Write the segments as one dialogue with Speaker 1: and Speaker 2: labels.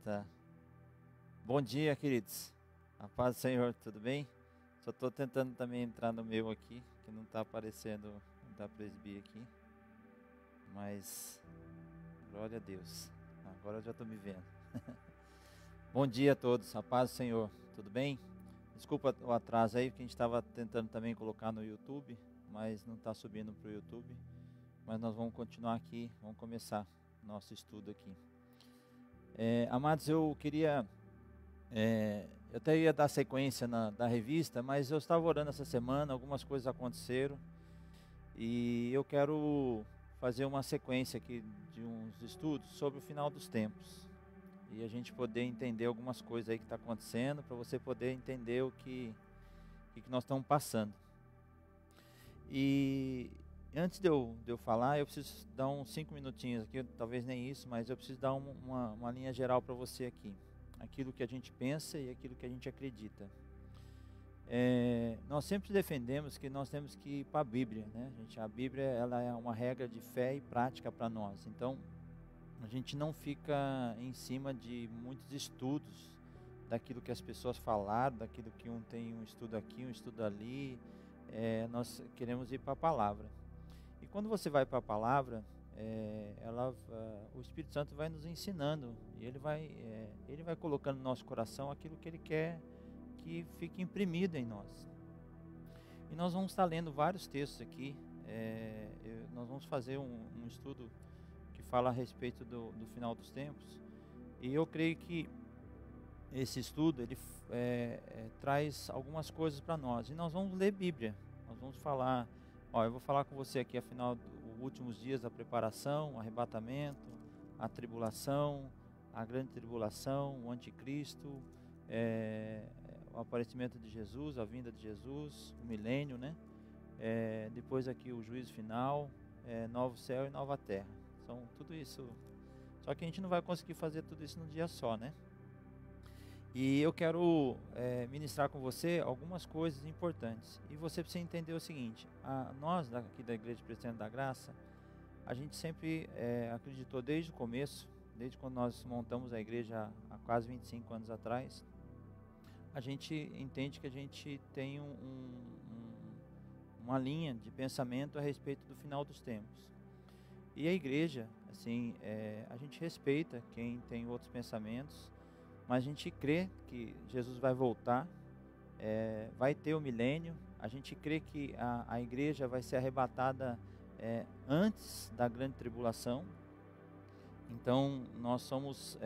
Speaker 1: Tá. Bom dia, queridos. A paz do Senhor, tudo bem? Só estou tentando também entrar no meu aqui, que não está aparecendo da presbí aqui. Mas, glória a Deus. Agora eu já estou me vendo. Bom dia a todos, a paz do Senhor, tudo bem? Desculpa o atraso aí, porque a gente estava tentando também colocar no YouTube, mas não está subindo para o YouTube. Mas nós vamos continuar aqui, vamos começar nosso estudo aqui. Amados, eu queria... eu até ia dar sequência da revista, mas eu estava orando essa semana, algumas coisas aconteceram e eu quero fazer uma sequência aqui de uns estudos sobre o final dos tempos e a gente poder entender algumas coisas aí que está acontecendo, para você poder entender o que nós estamos passando. E antes de eu falar, eu preciso dar uns 5 minutinhos aqui, talvez nem isso, mas eu preciso dar uma linha geral para você aqui. Aquilo que a gente pensa e aquilo que a gente acredita. Nós sempre defendemos que nós temos que ir para a Bíblia, né? A Bíblia, ela é uma regra de fé e prática para nós. Então, a gente não fica em cima de muitos estudos daquilo que as pessoas falaram, daquilo que um tem um estudo aqui, um estudo ali. Nós queremos ir para a palavra. E quando você vai para a palavra, o Espírito Santo vai nos ensinando e ele vai colocando no nosso coração aquilo que ele quer que fique imprimido em nós. E nós vamos estar lendo vários textos aqui. Nós vamos fazer um estudo que fala a respeito do final dos tempos. E eu creio que esse estudo ele traz algumas coisas para nós. E nós vamos ler Bíblia. Nós vamos falar. Eu vou falar com você aqui, afinal, dos últimos dias da preparação, o arrebatamento, a tribulação, a grande tribulação, o anticristo, o aparecimento de Jesus, a vinda de Jesus, o milênio, né? Depois aqui o juízo final, novo céu e nova terra. São tudo isso. Só que a gente não vai conseguir fazer tudo isso num dia só, né? E eu quero ministrar com você algumas coisas importantes. E você precisa entender o seguinte: nós aqui da Igreja Presbiteriana da Graça, a gente sempre acreditou desde o começo, desde quando nós montamos a igreja há quase 25 anos atrás, a gente entende que a gente tem uma linha de pensamento a respeito do final dos tempos. E a igreja, assim, a gente respeita quem tem outros pensamentos, mas a gente crê que Jesus vai voltar, vai ter o milênio. A gente crê que a igreja vai ser arrebatada antes da grande tribulação. Então, nós somos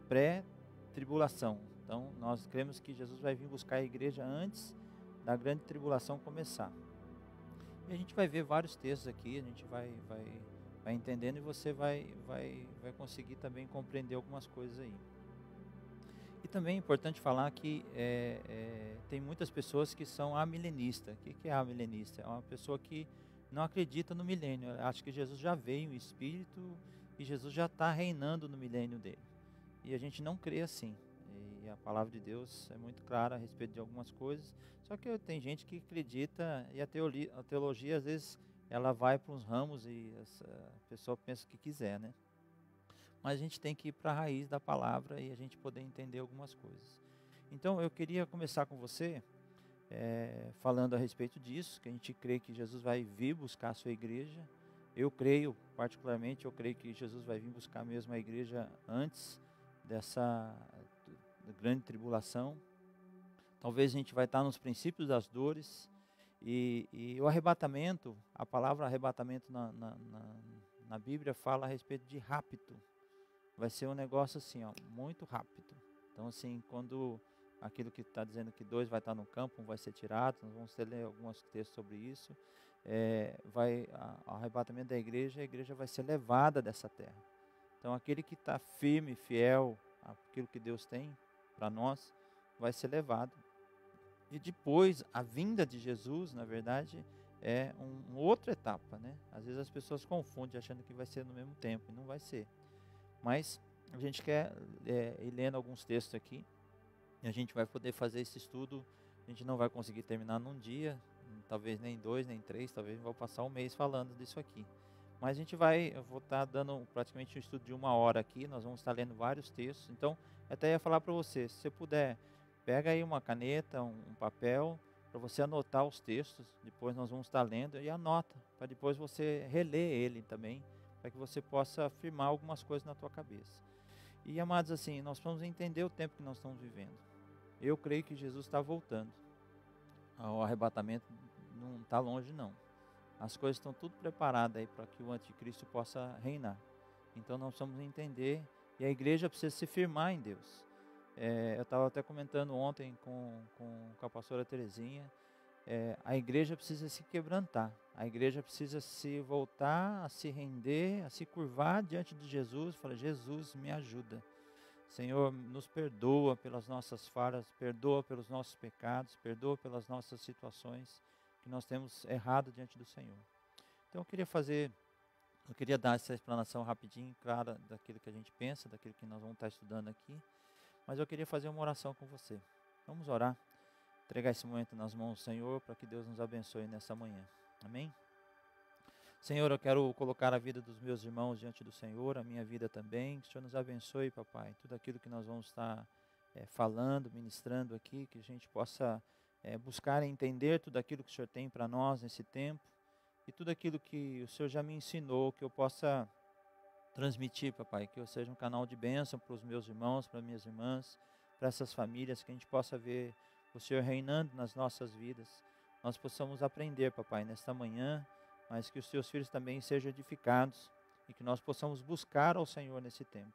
Speaker 1: pré-tribulação. Então, nós cremos que Jesus vai vir buscar a igreja antes da grande tribulação começar. E a gente vai ver vários textos aqui, a gente vai entendendo e você vai conseguir também compreender algumas coisas aí. E também é importante falar que tem muitas pessoas que são amilenistas. O que é amilenista? É uma pessoa que não acredita no milênio. Acha que Jesus já veio em espírito e Jesus já está reinando no milênio dele. E a gente não crê assim. E a palavra de Deus é muito clara a respeito de algumas coisas. Só que tem gente que acredita e a teologia às vezes ela vai para uns ramos e a pessoa pensa o que quiser, né? Mas a gente tem que ir para a raiz da palavra e a gente poder entender algumas coisas. Então eu queria começar com você falando a respeito disso, que a gente crê que Jesus vai vir buscar a sua igreja. Eu creio, particularmente, que Jesus vai vir buscar mesmo a igreja antes dessa grande tribulação. Talvez a gente vai estar nos princípios das dores. E o arrebatamento, a palavra arrebatamento na Bíblia fala a respeito de rapto. Vai ser um negócio assim, muito rápido. Então, assim, quando aquilo que está dizendo que 2 vai estar no campo, 1 vai ser tirado, nós vamos ler alguns textos sobre isso. O arrebatamento da igreja, a igreja vai ser levada dessa terra. Então, aquele que está firme, fiel àquilo que Deus tem para nós, vai ser levado. E depois, a vinda de Jesus, na verdade, é uma outra etapa, né? Às vezes as pessoas confundem achando que vai ser no mesmo tempo, e não vai ser. Mas a gente quer ir lendo alguns textos aqui, e a gente vai poder fazer esse estudo. A gente não vai conseguir terminar num dia, talvez nem 2, nem 3, talvez vou passar um mês falando disso aqui. Mas eu vou estar dando praticamente um estudo de 1 hora aqui, nós vamos estar lendo vários textos. Então, eu até ia falar para você, se você puder, pega aí uma caneta, um papel, para você anotar os textos, depois nós vamos estar lendo e anota, para depois você reler ele também, para que você possa afirmar algumas coisas na tua cabeça. E amados, assim, nós vamos entender o tempo que nós estamos vivendo. Eu creio que Jesus está voltando. O arrebatamento não está longe não. As coisas estão tudo preparadas aí para que o anticristo possa reinar. Então nós precisamos entender, e a igreja precisa se firmar em Deus. Eu estava até comentando ontem com a pastora Terezinha, a igreja precisa se quebrantar, a igreja precisa se voltar, a se render, a se curvar diante de Jesus, falar, Jesus, me ajuda. Senhor, nos perdoa pelas nossas falhas, perdoa pelos nossos pecados, perdoa pelas nossas situações que nós temos errado diante do Senhor. Então eu queria dar essa explanação rapidinho, clara, daquilo que a gente pensa, daquilo que nós vamos estar estudando aqui, mas eu queria fazer uma oração com você. Vamos orar, entregar esse momento nas mãos do Senhor, para que Deus nos abençoe nessa manhã. Amém? Senhor, eu quero colocar a vida dos meus irmãos diante do Senhor, a minha vida também. Que o Senhor nos abençoe, papai. Tudo aquilo que nós vamos estar falando, ministrando aqui, que a gente possa buscar entender tudo aquilo que o Senhor tem para nós nesse tempo. E tudo aquilo que o Senhor já me ensinou, que eu possa transmitir, papai. Que eu seja um canal de bênção para os meus irmãos, para minhas irmãs, para essas famílias. Que a gente possa ver o Senhor reinando nas nossas vidas. Nós possamos aprender, papai, nesta manhã, mas que os teus filhos também sejam edificados e que nós possamos buscar ao Senhor nesse tempo.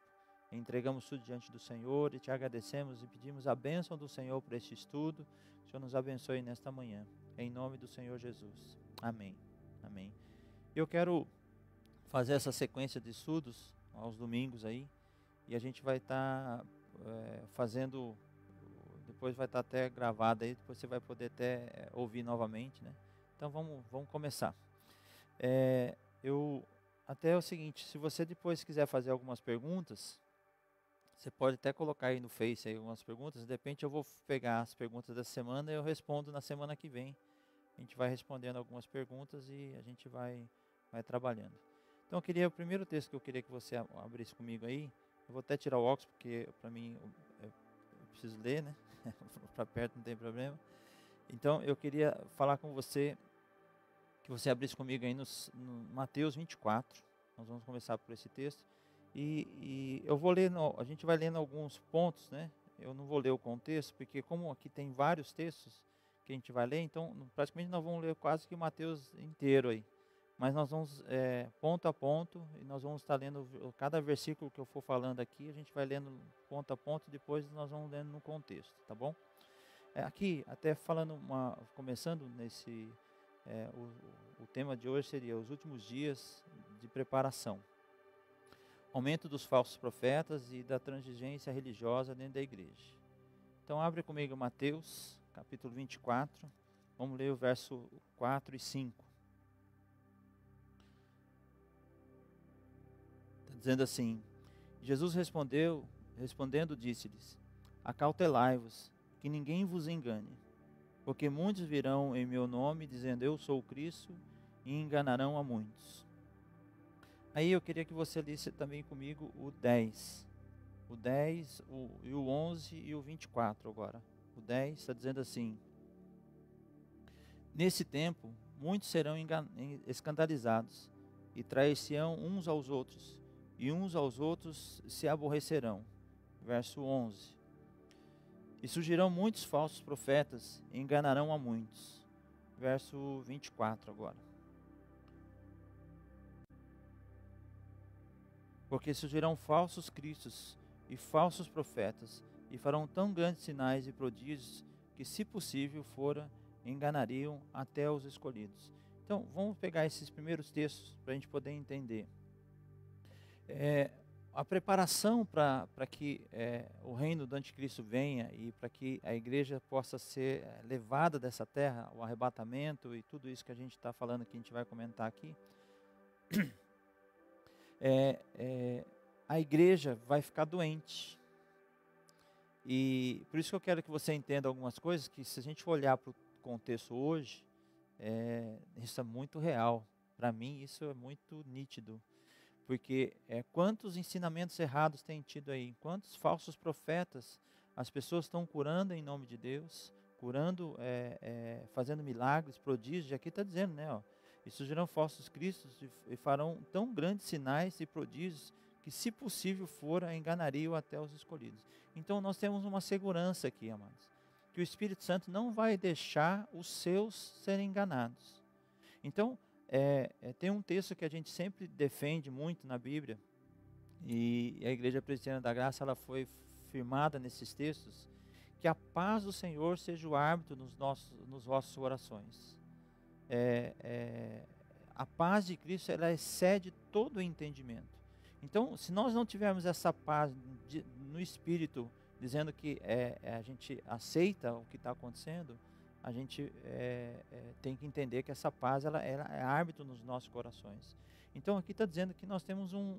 Speaker 1: Entregamos tudo diante do Senhor e te agradecemos e pedimos a bênção do Senhor para este estudo. Que o Senhor nos abençoe nesta manhã, em nome do Senhor Jesus. Amém. Amém. Eu quero fazer essa sequência de estudos aos domingos aí, e a gente vai estar fazendo, depois vai estar até gravado aí, depois você vai poder até ouvir novamente, né? Então vamos começar. Até é o seguinte, se você depois quiser fazer algumas perguntas, você pode até colocar aí no Face aí algumas perguntas, de repente eu vou pegar as perguntas da semana e eu respondo na semana que vem. A gente vai respondendo algumas perguntas e a gente vai trabalhando. Então o primeiro texto que eu queria que você abrisse comigo aí, eu vou até tirar o óculos porque para mim eu preciso ler, né? Para perto não tem problema. Então eu queria falar com você, que você abrisse comigo aí no Mateus 24, nós vamos começar por esse texto, e eu vou ler, a gente vai lendo alguns pontos, né? Eu não vou ler o contexto, porque como aqui tem vários textos que a gente vai ler, então praticamente nós vamos ler quase que o Mateus inteiro aí, mas nós vamos ponto a ponto, e nós vamos estar lendo cada versículo que eu for falando aqui, a gente vai lendo ponto a ponto, depois nós vamos lendo no contexto, tá bom? Aqui, até falando, começando nesse... o tema de hoje seria os últimos dias de preparação. Aumento dos falsos profetas e da transigência religiosa dentro da igreja. Então abre comigo Mateus, capítulo 24, vamos ler o verso 4 e 5. Está dizendo assim, Jesus respondendo disse-lhes, acautelai-vos, que ninguém vos engane. Porque muitos virão em meu nome, dizendo, eu sou o Cristo, e enganarão a muitos. Aí eu queria que você lesse também comigo o 10. O 10, e o 11 e o 24 agora. O 10 está dizendo assim, nesse tempo, muitos serão escandalizados, e trair-se-ão uns aos outros, e uns aos outros se aborrecerão. Verso 11. E surgirão muitos falsos profetas e enganarão a muitos. Verso 24 agora. Porque surgirão falsos cristos e falsos profetas, e farão tão grandes sinais e prodígios, que se possível fora, enganariam até os escolhidos. Então, vamos pegar esses primeiros textos para a gente poder entender. A preparação para que o reino do anticristo venha e para que a igreja possa ser levada dessa terra, o arrebatamento e tudo isso que a gente está falando, que a gente vai comentar aqui, a igreja vai ficar doente. E por isso que eu quero que você entenda algumas coisas, que se a gente olhar para o contexto hoje, isso é muito real. Para mim isso é muito nítido, porque quantos ensinamentos errados tem tido aí, quantos falsos profetas as pessoas estão curando em nome de Deus, curando, fazendo milagres, prodígios. Aqui está dizendo, né? Ó, e surgirão falsos cristos e farão tão grandes sinais e prodígios que, se possível for, enganariam até os escolhidos. Então nós temos uma segurança aqui, amados, que o Espírito Santo não vai deixar os seus serem enganados. Então, tem um texto que a gente sempre defende muito na Bíblia, e a Igreja Presbiteriana da Graça, ela foi firmada nesses textos, que a paz do Senhor seja o árbitro nos vossos corações. A paz de Cristo, ela excede todo o entendimento. Então, se nós não tivermos essa paz no Espírito, dizendo que a gente aceita o que está acontecendo, a gente tem que entender que essa paz ela é árbitro nos nossos corações. Então aqui está dizendo que nós temos um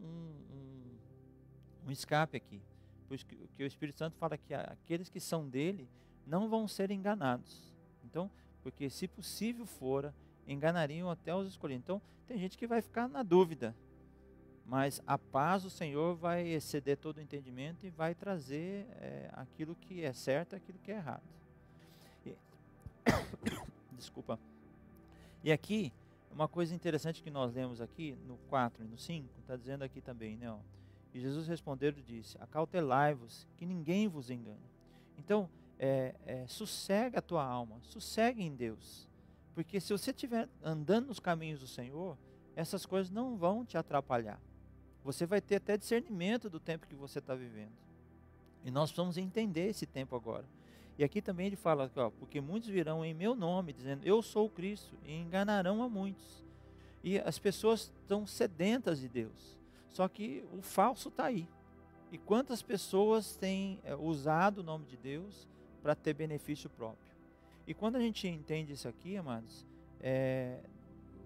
Speaker 1: escape aqui, pois que o Espírito Santo fala que aqueles que são dele não vão ser enganados. Então, porque se possível fora, enganariam até os escolhidos. Então tem gente que vai ficar na dúvida, mas a paz do Senhor vai exceder todo o entendimento e vai trazer aquilo que é certo, aquilo que é errado. Desculpa. E aqui, uma coisa interessante que nós lemos aqui, no 4 e no 5, está dizendo aqui também, né? Ó, e Jesus respondeu e disse: acautelai-vos, que ninguém vos engane. Então, sossega a tua alma, sossegue em Deus. Porque se você estiver andando nos caminhos do Senhor, essas coisas não vão te atrapalhar. Você vai ter até discernimento do tempo que você está vivendo. E nós precisamos entender esse tempo agora. E aqui também ele fala, ó, porque muitos virão em meu nome, dizendo, eu sou o Cristo, e enganarão a muitos. E as pessoas estão sedentas de Deus. Só que o falso está aí. E quantas pessoas têm usado o nome de Deus para ter benefício próprio? E quando a gente entende isso aqui, amados,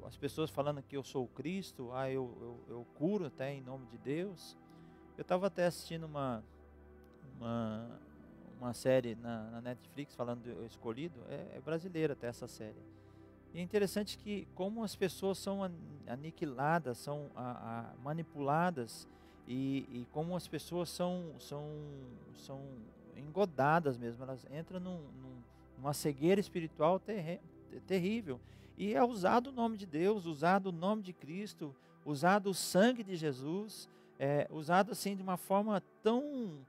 Speaker 1: as pessoas falando que eu sou o Cristo, eu curo até em nome de Deus. Eu estava até assistindo uma série na Netflix falando do Escolhido, é brasileira até essa série. E é interessante que como as pessoas são aniquiladas, são manipuladas, e como as pessoas são engodadas mesmo, elas entram numa cegueira espiritual terrível. E é usado o nome de Deus, usado o nome de Cristo, usado o sangue de Jesus, usado assim de uma forma tão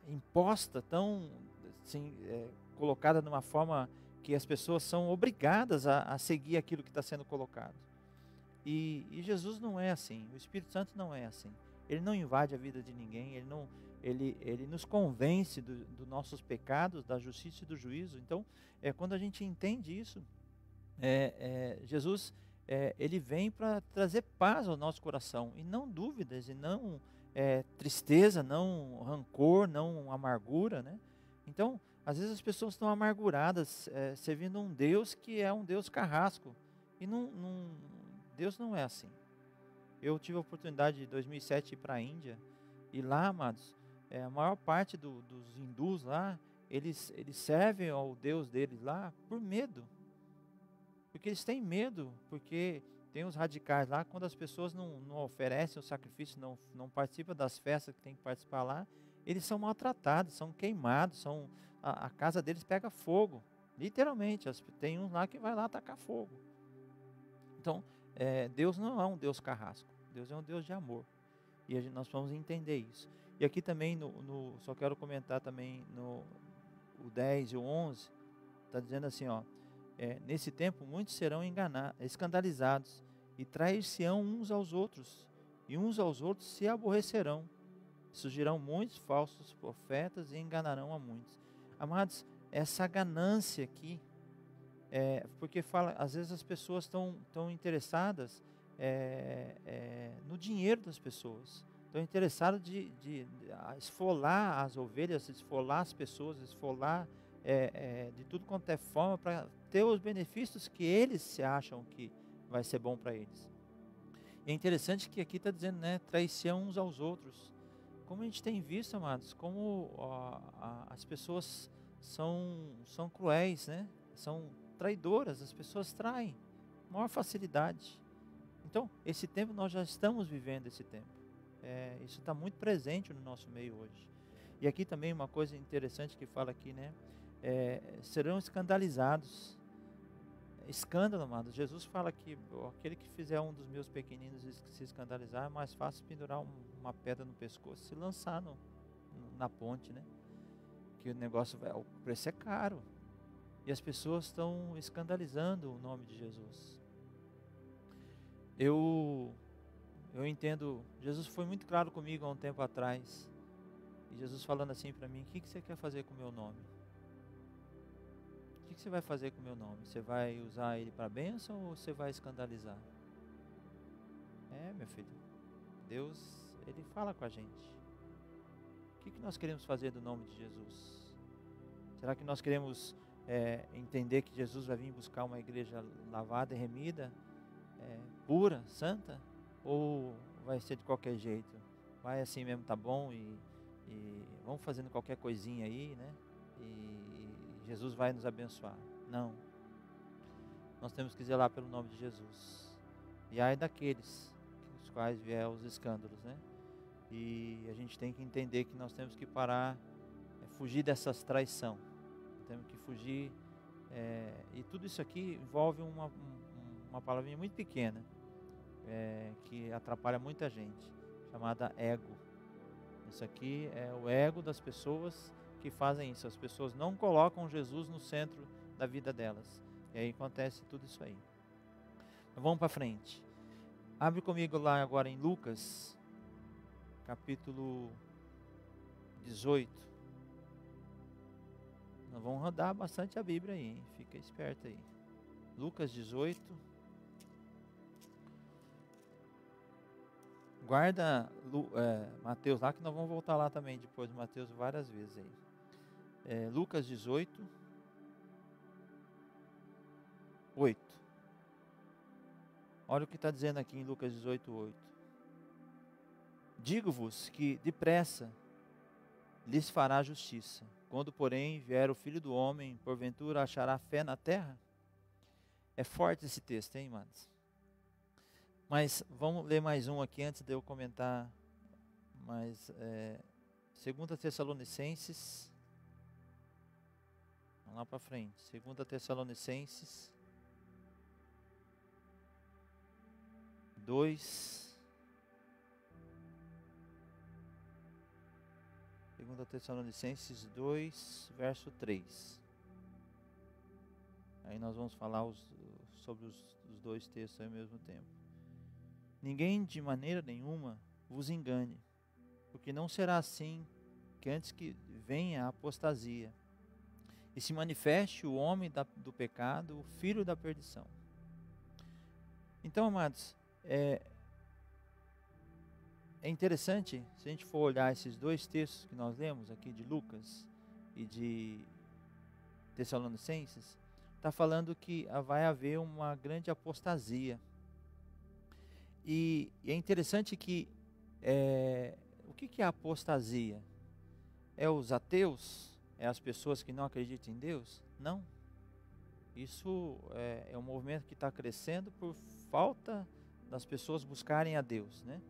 Speaker 1: imposta, tão assim, colocada de uma forma que as pessoas são obrigadas a seguir aquilo que está sendo colocado. E Jesus não é assim, o Espírito Santo não é assim. Ele não invade a vida de ninguém, ele nos convence dos nossos pecados, da justiça e do juízo. Então, quando a gente entende isso, Jesus ele vem para trazer paz ao nosso coração, e não dúvidas, e não tristeza, não rancor, não amargura, né? Então, às vezes as pessoas estão amarguradas, servindo um Deus que é um Deus carrasco, e Deus não é assim. Eu tive a oportunidade de 2007 ir para a Índia, e lá, amados, a maior parte dos hindus lá, eles servem ao Deus deles lá por medo, porque eles têm medo, porque tem os radicais lá, quando as pessoas não oferecem o sacrifício, não participam das festas que tem que participar lá, eles são maltratados, são queimados, a casa deles pega fogo, literalmente. Tem uns lá que vai lá atacar fogo. Então, Deus não é um Deus carrasco, Deus é um Deus de amor, e nós vamos entender isso. E aqui também, só quero comentar também o 10 e o 11, está dizendo assim, ó, nesse tempo muitos serão escandalizados, e trair-se-ão uns aos outros, e uns aos outros se aborrecerão. Surgirão muitos falsos profetas e enganarão a muitos. Amados, essa ganância aqui, porque às vezes as pessoas estão interessadas no dinheiro das pessoas, estão interessadas de esfolar as ovelhas, esfolar as pessoas, esfolar de tudo quanto é forma, para ter os benefícios que eles se acham que vai ser bom para eles. E é interessante que aqui está dizendo, né, traição uns aos outros. Como a gente tem visto, amados, como as pessoas são cruéis, né? São traidoras, as pessoas traem. maior facilidade. Então, esse tempo nós já estamos vivendo esse tempo. Isso está muito presente no nosso meio hoje. E aqui também uma coisa interessante que fala aqui, né? Serão escandalizados. Escândalo, amado. Jesus fala que aquele que fizer um dos meus pequeninos se escandalizar, é mais fácil pendurar uma pedra no pescoço e se lançar na ponte, né? Que o negócio o preço é caro. E as pessoas estão escandalizando o nome de Jesus. Eu entendo, Jesus foi muito claro comigo há um tempo atrás. E Jesus falando assim para mim: o que você quer fazer com o meu nome? O que você vai fazer com o meu nome? Você vai usar ele para bênção ou você vai escandalizar? Meu filho, Deus, Ele fala com a gente. O que nós queremos fazer do nome de Jesus? Será que nós queremos entender que Jesus vai vir buscar uma igreja lavada e remida, pura, santa? Ou vai ser de qualquer jeito? Vai assim mesmo, tá bom, e vamos fazendo qualquer coisinha aí, né? E Jesus vai nos abençoar. Não. Nós temos que zelar pelo nome de Jesus. E ai daqueles os quais vier os escândalos, né? E a gente tem que entender que nós temos que parar, fugir dessas traição. Temos que fugir, e tudo isso aqui envolve uma palavrinha muito pequena, que atrapalha muita gente, chamada ego. Isso aqui é o ego das pessoas que fazem isso. As pessoas não colocam Jesus no centro da vida delas. E aí acontece tudo isso aí. Então, vamos para frente. Abre comigo lá agora em Lucas, capítulo 18. Nós vamos rodar bastante a Bíblia aí, hein? Fica esperto aí. Lucas 18. Guarda Mateus lá, que nós vamos voltar lá também depois de Mateus várias vezes aí. Lucas 18, 8. Olha o que está dizendo aqui em Lucas 18, 8. Digo-vos que depressa lhes fará justiça. Quando, porém, vier o Filho do Homem, porventura achará fé na terra? É forte esse texto, hein, irmãos? Mas vamos ler mais um aqui antes de eu comentar mais. 2 Tessalonicenses. Vamos lá para frente. 2 Tessalonicenses 2. 2 Tessalonicenses 2, verso 3. Aí nós vamos falar sobre os dois textos ao mesmo tempo. Ninguém de maneira nenhuma vos engane, porque não será assim que antes que venha a apostasia e se manifeste o homem do pecado, o filho da perdição. Então, amados, é interessante, se a gente for olhar esses dois textos que nós lemos aqui de Lucas e de Tessalonicenses, está falando que vai haver uma grande apostasia. E é interessante que, o que é a apostasia? É os ateus? É as pessoas que não acreditam em Deus? Não. Isso é um movimento que está crescendo por falta das pessoas buscarem a Deus, né?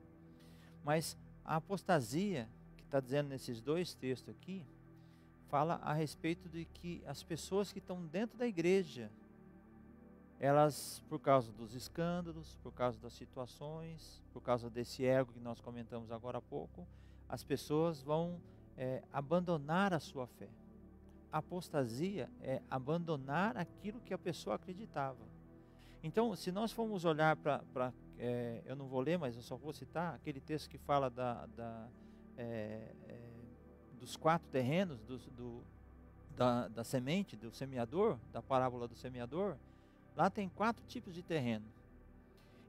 Speaker 1: Mas a apostasia, que está dizendo nesses dois textos aqui, fala a respeito de que as pessoas que estão dentro da igreja, elas, por causa dos escândalos, por causa das situações, por causa desse ego que nós comentamos agora há pouco, as pessoas vão abandonar a sua fé. A apostasia é abandonar aquilo que a pessoa acreditava. Então, se nós formos olhar para eu não vou ler, mas eu só vou citar aquele texto que fala dos 4 terrenos, da semente, do semeador, da parábola do semeador. Lá tem 4 tipos de terreno.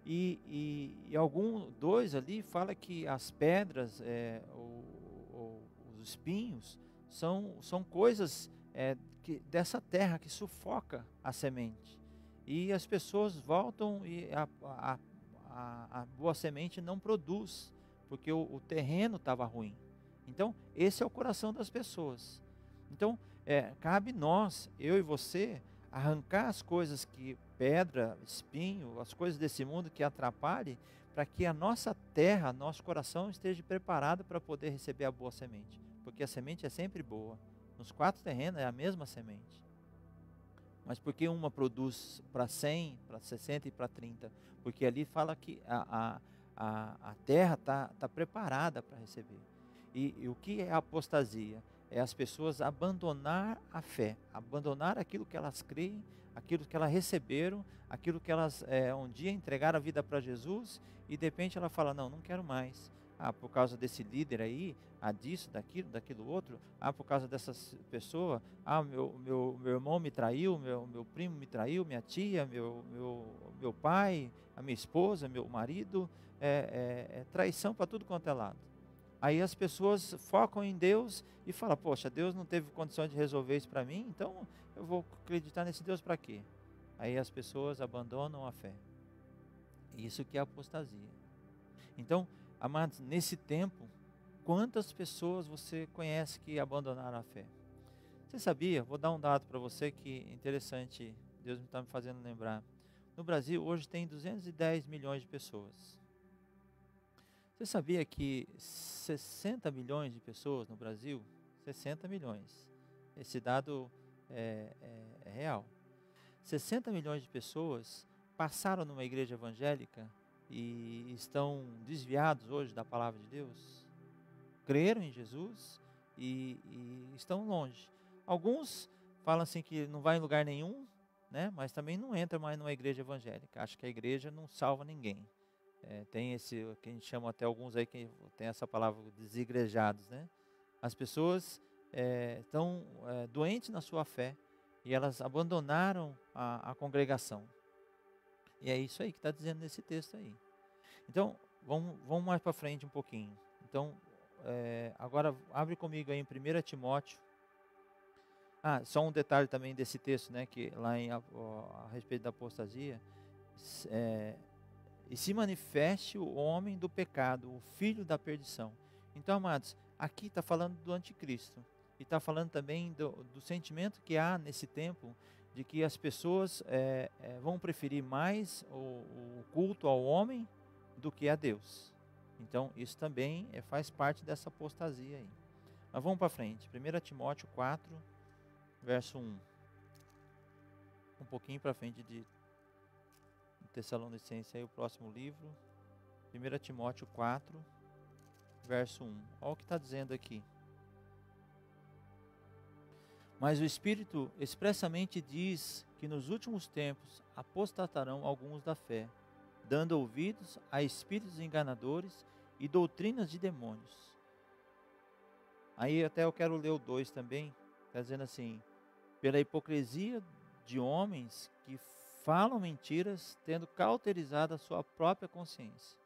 Speaker 1: E dois ali fala que as pedras, os espinhos, são coisas dessa terra que sufoca a semente. E as pessoas voltam e a boa semente não produz, porque o terreno estava ruim. Então, esse é o coração das pessoas. Então, cabe nós, eu e você, arrancar as coisas que pedra, espinho, as coisas desse mundo que atrapalhem, para que a nossa terra, nosso coração esteja preparado para poder receber a boa semente. Porque a semente é sempre boa. Nos 4 terrenos é a mesma semente. Mas por que uma produz para 100, para 60 e para 30? Porque ali fala que a terra está preparada para receber. E o que é apostasia? É as pessoas abandonar a fé, abandonar aquilo que elas creem, aquilo que elas receberam, aquilo que elas um dia entregaram a vida para Jesus, e de repente ela fala, não quero mais. Por causa desse líder aí, disso, daquilo outro, por causa dessas pessoas, meu irmão me traiu, meu primo me traiu, minha tia, meu pai, a minha esposa, meu marido, traição para tudo quanto é lado. Aí as pessoas focam em Deus e falam, poxa, Deus não teve condição de resolver isso para mim, então eu vou acreditar nesse Deus para quê? Aí as pessoas abandonam a fé. Isso que é apostasia. Então, amados, nesse tempo, quantas pessoas você conhece que abandonaram a fé? Você sabia? Vou dar um dado para você que é interessante, Deus está me fazendo lembrar. No Brasil, hoje tem 210 milhões de pessoas. Você sabia que 60 milhões de pessoas no Brasil, 60 milhões, esse dado é real, 60 milhões de pessoas passaram numa igreja evangélica e estão desviados hoje da palavra de Deus, creram em Jesus e estão longe. Alguns falam assim que não vai em lugar nenhum, né? Mas também não entra mais numa igreja evangélica. Acho que a igreja não salva ninguém. Tem esse, que a gente chama até alguns aí que tem essa palavra, desigrejados, né? As pessoas estão doentes na sua fé e elas abandonaram a congregação. E é isso aí que está dizendo nesse texto aí. Então, vamos mais para frente um pouquinho. Então, agora abre comigo aí em 1 Timóteo. Só um detalhe também desse texto, né? Que lá a respeito da apostasia, e se manifeste o homem do pecado, o filho da perdição. Então, amados, aqui está falando do anticristo. E está falando também do sentimento que há nesse tempo, de que as pessoas vão preferir mais o culto ao homem do que a Deus. Então, isso também faz parte dessa apostasia aí. Mas vamos para frente. 1 Timóteo 4, verso 1. Um pouquinho para frente de Tessalonicenses, aí o próximo livro. 1 Timóteo 4, verso 1. Olha o que está dizendo aqui. Mas o Espírito expressamente diz que nos últimos tempos apostatarão alguns da fé, dando ouvidos a espíritos enganadores e doutrinas de demônios. Aí até eu quero ler o 2 também, está dizendo assim, pela hipocrisia de homens que falam mentiras, tendo cauterizado a sua própria consciência.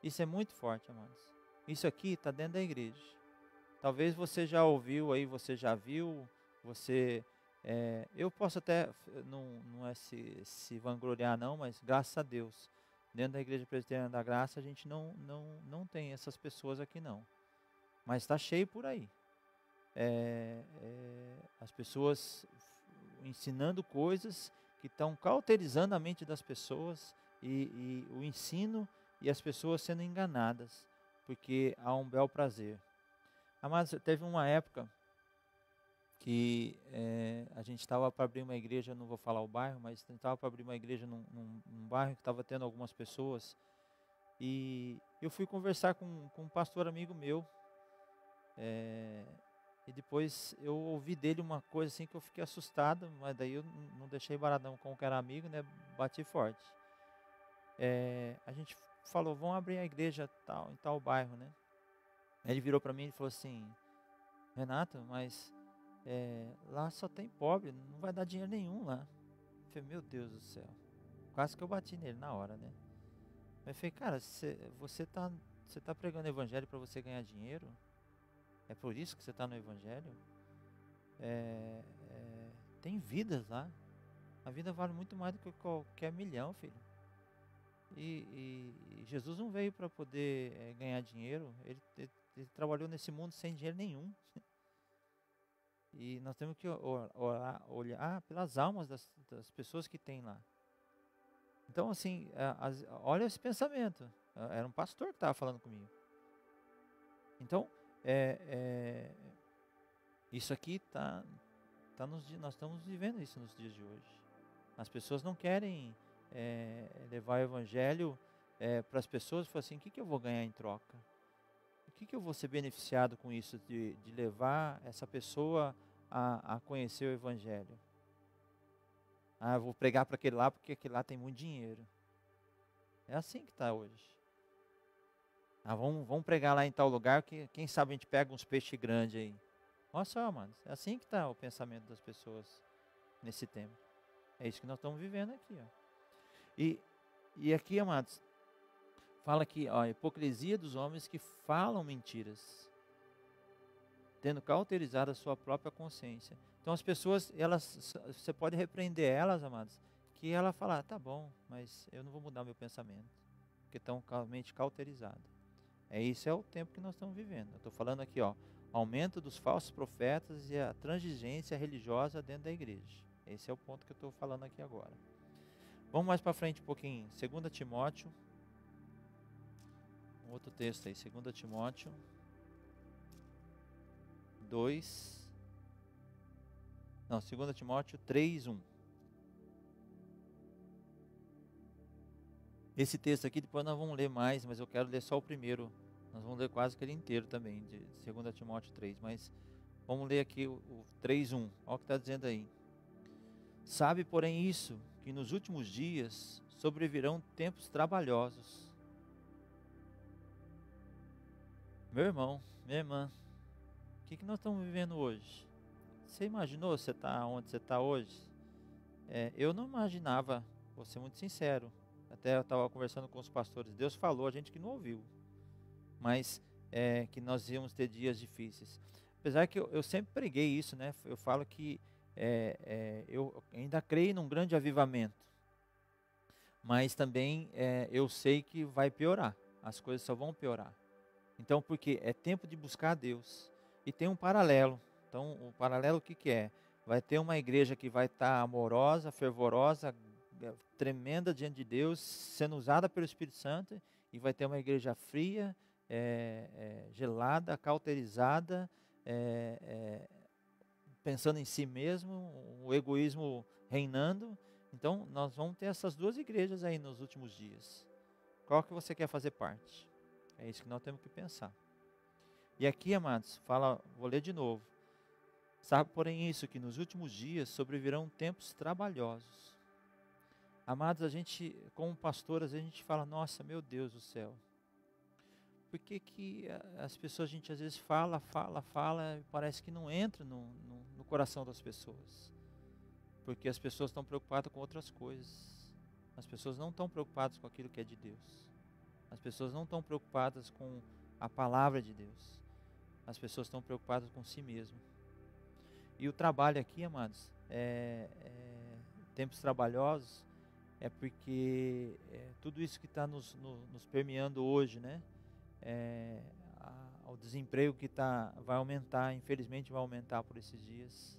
Speaker 1: Isso é muito forte, amados. Isso aqui está dentro da igreja. Talvez você já ouviu aí, você já viu, eu posso até, não é se vangloriar não, mas graças a Deus, dentro da Igreja Presbiteriana da Graça, a gente não tem essas pessoas aqui não. Mas está cheio por aí. As pessoas ensinando coisas que estão cauterizando a mente das pessoas e o ensino e as pessoas sendo enganadas, porque há um bel prazer. Mas teve uma época que a gente estava para abrir uma igreja, não vou falar o bairro, mas estava para abrir uma igreja num bairro que estava tendo algumas pessoas, e eu fui conversar com um pastor amigo meu, e depois eu ouvi dele uma coisa assim que eu fiquei assustado, mas daí eu não deixei baradão, como que era amigo, né, bati forte. A gente falou, vamos abrir a igreja em tal bairro, né? Ele virou para mim e falou assim, Renato, mas lá só tem pobre, não vai dar dinheiro nenhum lá. Eu falei, meu Deus do céu. Quase que eu bati nele na hora, né? Eu falei, cara, você tá pregando evangelho para você ganhar dinheiro? É por isso que você está no evangelho? Tem vidas lá. A vida vale muito mais do que qualquer milhão, filho. E Jesus não veio para poder ganhar dinheiro. Ele trabalhou nesse mundo sem dinheiro nenhum. E nós temos que olhar pelas almas das pessoas que tem lá. Então, assim, olha esse pensamento. Era um pastor que estava falando comigo. Então, isso aqui nós estamos vivendo isso nos dias de hoje. As pessoas não querem levar o evangelho para as pessoas e falar assim, o que eu vou ganhar em troca? O que eu vou ser beneficiado com isso de levar essa pessoa a conhecer o evangelho? Eu vou pregar para aquele lá porque aquele lá tem muito dinheiro. É assim que está hoje. Vamos pregar lá em tal lugar que quem sabe a gente pega uns peixes grandes aí. Olha só, amados, é assim que está o pensamento das pessoas nesse tempo. É isso que nós estamos vivendo aqui, ó. E aqui, amados, fala que a hipocrisia dos homens que falam mentiras, tendo cauterizado a sua própria consciência. Então as pessoas, você pode repreender elas, amados, que ela fala, tá bom, mas eu não vou mudar meu pensamento, porque estão mente cauterizado. Isso é o tempo que nós estamos vivendo. Eu estou falando aqui, ó, aumento dos falsos profetas e a transigência religiosa dentro da igreja. Esse é o ponto que eu estou falando aqui agora. Vamos mais para frente um pouquinho. 2 Timóteo. Um outro texto aí. 2 Timóteo 2. Não, 2 Timóteo 3:1. Esse texto aqui depois nós vamos ler mais, mas eu quero ler só o primeiro. Nós vamos ler quase que ele inteiro também, de 2 Timóteo 3. Mas vamos ler aqui o 3:1. Olha o que está dizendo aí. Sabe, porém, isso, que nos últimos dias sobrevirão tempos trabalhosos. Meu irmão, minha irmã, o que nós estamos vivendo hoje? Você imaginou você estar onde você está hoje? Eu não imaginava, vou ser muito sincero. Até eu estava conversando com os pastores. Deus falou, a gente que não ouviu. Mas que nós íamos ter dias difíceis. Apesar que eu sempre preguei isso, né? Eu falo que eu ainda creio num grande avivamento. Mas também eu sei que vai piorar. As coisas só vão piorar. Então, porque é tempo de buscar a Deus. E tem um paralelo. Então, o paralelo o que é? Vai ter uma igreja que vai estar amorosa, fervorosa, tremenda diante de Deus, sendo usada pelo Espírito Santo. E vai ter uma igreja fria, gelada, cauterizada, pensando em si mesmo, o egoísmo reinando. Então, nós vamos ter essas duas igrejas aí nos últimos dias. Qual que você quer fazer parte? É isso que nós temos que pensar. E aqui, amados, vou ler de novo. Sabe, porém, isso, que nos últimos dias sobrevirão tempos trabalhosos. Amados, a gente, como pastores, a gente fala, nossa, meu Deus do céu. Por que as pessoas, a gente às vezes fala, e parece que não entra no coração das pessoas? Porque as pessoas estão preocupadas com outras coisas. As pessoas não estão preocupadas com aquilo que é de Deus. As pessoas não estão preocupadas com a palavra de Deus. As pessoas estão preocupadas com si mesmo. E o trabalho aqui, amados, tempos trabalhosos, é porque tudo isso que está nos permeando hoje, né? O desemprego que vai aumentar, infelizmente vai aumentar por esses dias.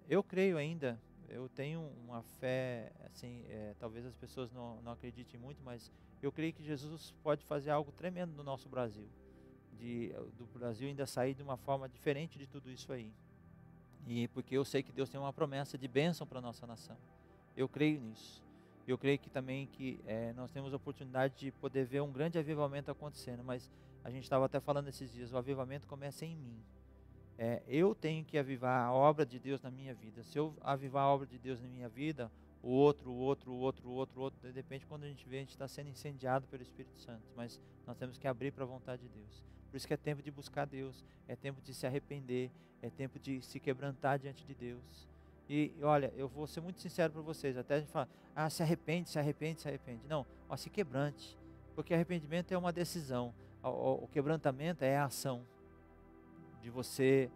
Speaker 1: Eu creio ainda, eu tenho uma fé, assim, talvez as pessoas não acreditem muito, mas eu creio que Jesus pode fazer algo tremendo no nosso Brasil. Do Brasil ainda sair de uma forma diferente de tudo isso aí. E porque eu sei que Deus tem uma promessa de bênção para a nossa nação. Eu creio nisso. Eu creio que também nós temos a oportunidade de poder ver um grande avivamento acontecendo, mas a gente estava até falando esses dias, o avivamento começa em mim. Eu tenho que avivar a obra de Deus na minha vida. Se eu avivar a obra de Deus na minha vida, o outro, de repente quando a gente vê, a gente está sendo incendiado pelo Espírito Santo, mas nós temos que abrir para a vontade de Deus. Por isso que é tempo de buscar Deus, é tempo de se arrepender, é tempo de se quebrantar diante de Deus. E olha, eu vou ser muito sincero para vocês, até a gente fala, se arrepende. Não, se quebrante, porque arrependimento é uma decisão, o quebrantamento é a ação de você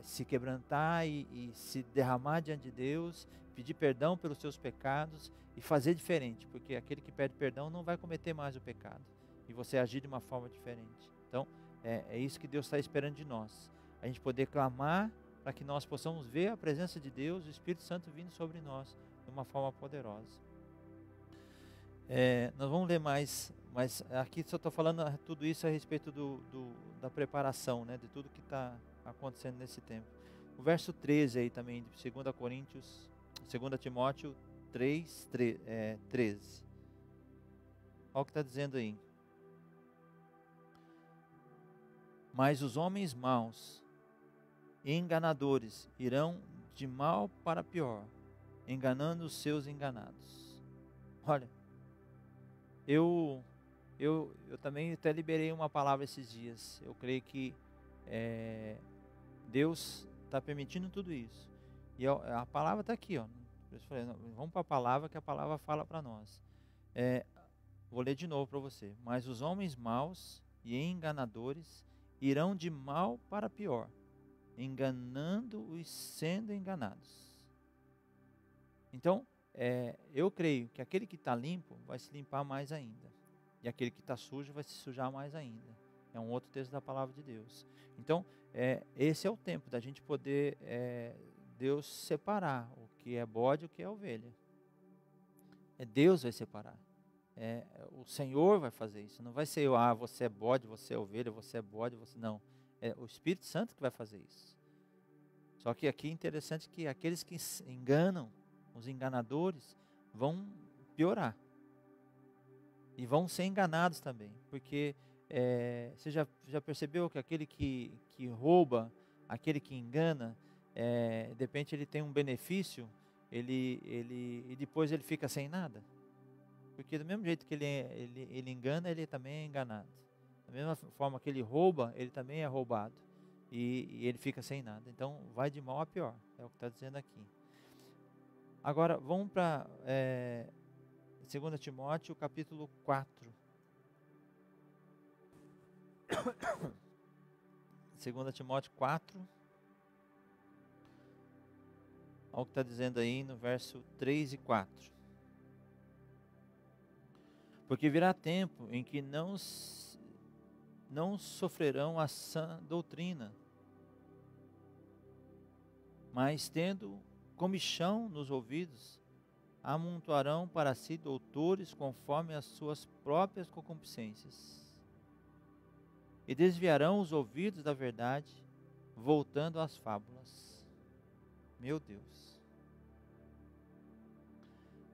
Speaker 1: se quebrantar e se derramar diante de Deus, pedir perdão pelos seus pecados e fazer diferente, porque aquele que pede perdão não vai cometer mais o pecado, e você agir de uma forma diferente. Então, é isso que Deus está esperando de nós, a gente poder clamar para que nós possamos ver a presença de Deus, o Espírito Santo vindo sobre nós de uma forma poderosa. Nós vamos ler mais, mas aqui só estou falando tudo isso a respeito da preparação, né, de tudo que está acontecendo nesse tempo. O verso 13 aí também, de 2 Coríntios, 2 Timóteo 3, 13. Olha o que está dizendo aí. Mas os homens maus e enganadores irão de mal para pior, enganando os seus enganados. Olha, eu também até liberei uma palavra esses dias. Eu creio que Deus está permitindo tudo isso. E a palavra está aqui, ó. Eu falei, não, vamos para a palavra, que a palavra fala para nós. Vou ler de novo para você. Mas os homens maus e enganadores irão de mal para pior, enganando os sendo enganados. Então, eu creio que aquele que está limpo vai se limpar mais ainda. E aquele que está sujo vai se sujar mais ainda. É um outro texto da palavra de Deus. Então, esse é o tempo da gente poder, Deus separar o que é bode e o que é ovelha. Deus vai separar. O Senhor vai fazer isso. Não vai ser você é bode, você é ovelha, você é bode, você não. É o Espírito Santo que vai fazer isso. Só que aqui é interessante que aqueles que enganam, os enganadores, vão piorar. E vão ser enganados também. Porque você já percebeu que aquele que rouba, aquele que engana, de repente ele tem um benefício, e depois ele fica sem nada? Porque do mesmo jeito que ele engana, ele também é enganado. Da mesma forma que ele rouba, ele também é roubado. E ele fica sem nada. Então, vai de mal a pior. É o que está dizendo aqui. Agora, vamos para 2 Timóteo, capítulo 4. 2 Timóteo 4. Olha o que está dizendo aí no verso 3 e 4. Porque virá tempo em que não sofrerão a sã doutrina, mas tendo comichão nos ouvidos, amontoarão para si doutores conforme as suas próprias concupiscências, e desviarão os ouvidos da verdade, voltando às fábulas. Meu Deus.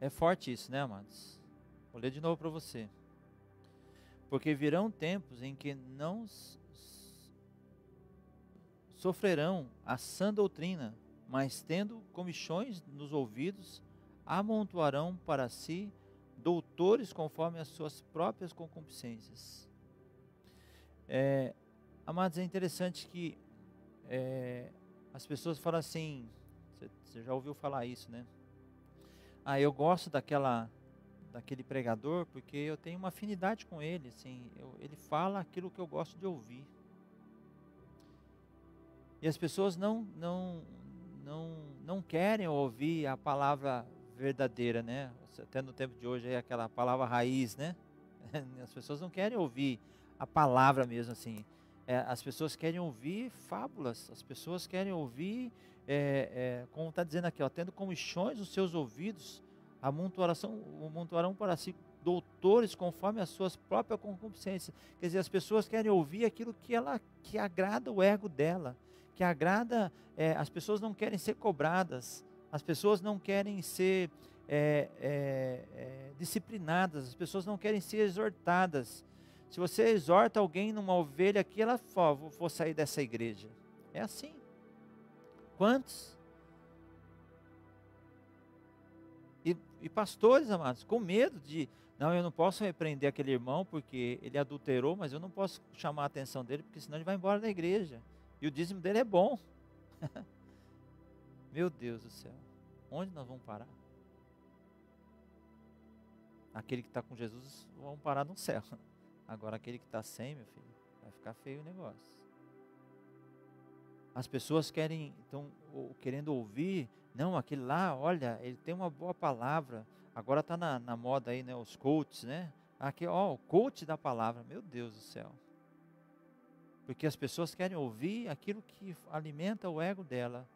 Speaker 1: É forte isso, né, amados? Vou ler de novo para você. Porque virão tempos em que não sofrerão a sã doutrina, mas tendo comichões nos ouvidos, amontoarão para si doutores conforme as suas próprias concupiscências. Amados, é interessante que as pessoas falam assim, você já ouviu falar isso, né? Eu gosto daquele pregador porque eu tenho uma afinidade com ele, assim, ele fala aquilo que eu gosto de ouvir. E as pessoas não querem ouvir a palavra verdadeira, né? Até no tempo de hoje é aquela palavra raiz, né? As pessoas não querem ouvir a palavra mesmo assim. As pessoas querem ouvir fábulas, as pessoas querem ouvir, como está dizendo aqui, ó, tendo comichões os seus ouvidos, amontoarão para si doutores conforme as suas próprias concupiscências. Quer dizer, as pessoas querem ouvir aquilo que agrada o ego dela, que agrada, as pessoas não querem ser cobradas, as pessoas não querem ser disciplinadas, as pessoas não querem ser exortadas. Se você exorta alguém numa ovelha aqui, ela fala, vou sair dessa igreja. É assim. Quantos? E pastores, amados, com medo de, não, eu não posso repreender aquele irmão porque ele adulterou, mas eu não posso chamar a atenção dele, porque senão ele vai embora da igreja. E o dízimo dele é bom. Meu Deus do céu. Onde nós vamos parar? Aquele que está com Jesus, vamos parar no céu. Agora aquele que está sem, meu filho, vai ficar feio o negócio. As pessoas estão querendo ouvir, não, aquele lá, olha, ele tem uma boa palavra. Agora está na moda aí, né, os coaches, né? Aqui, ó, o coach da palavra, meu Deus do céu. Porque as pessoas querem ouvir aquilo que alimenta o ego dela.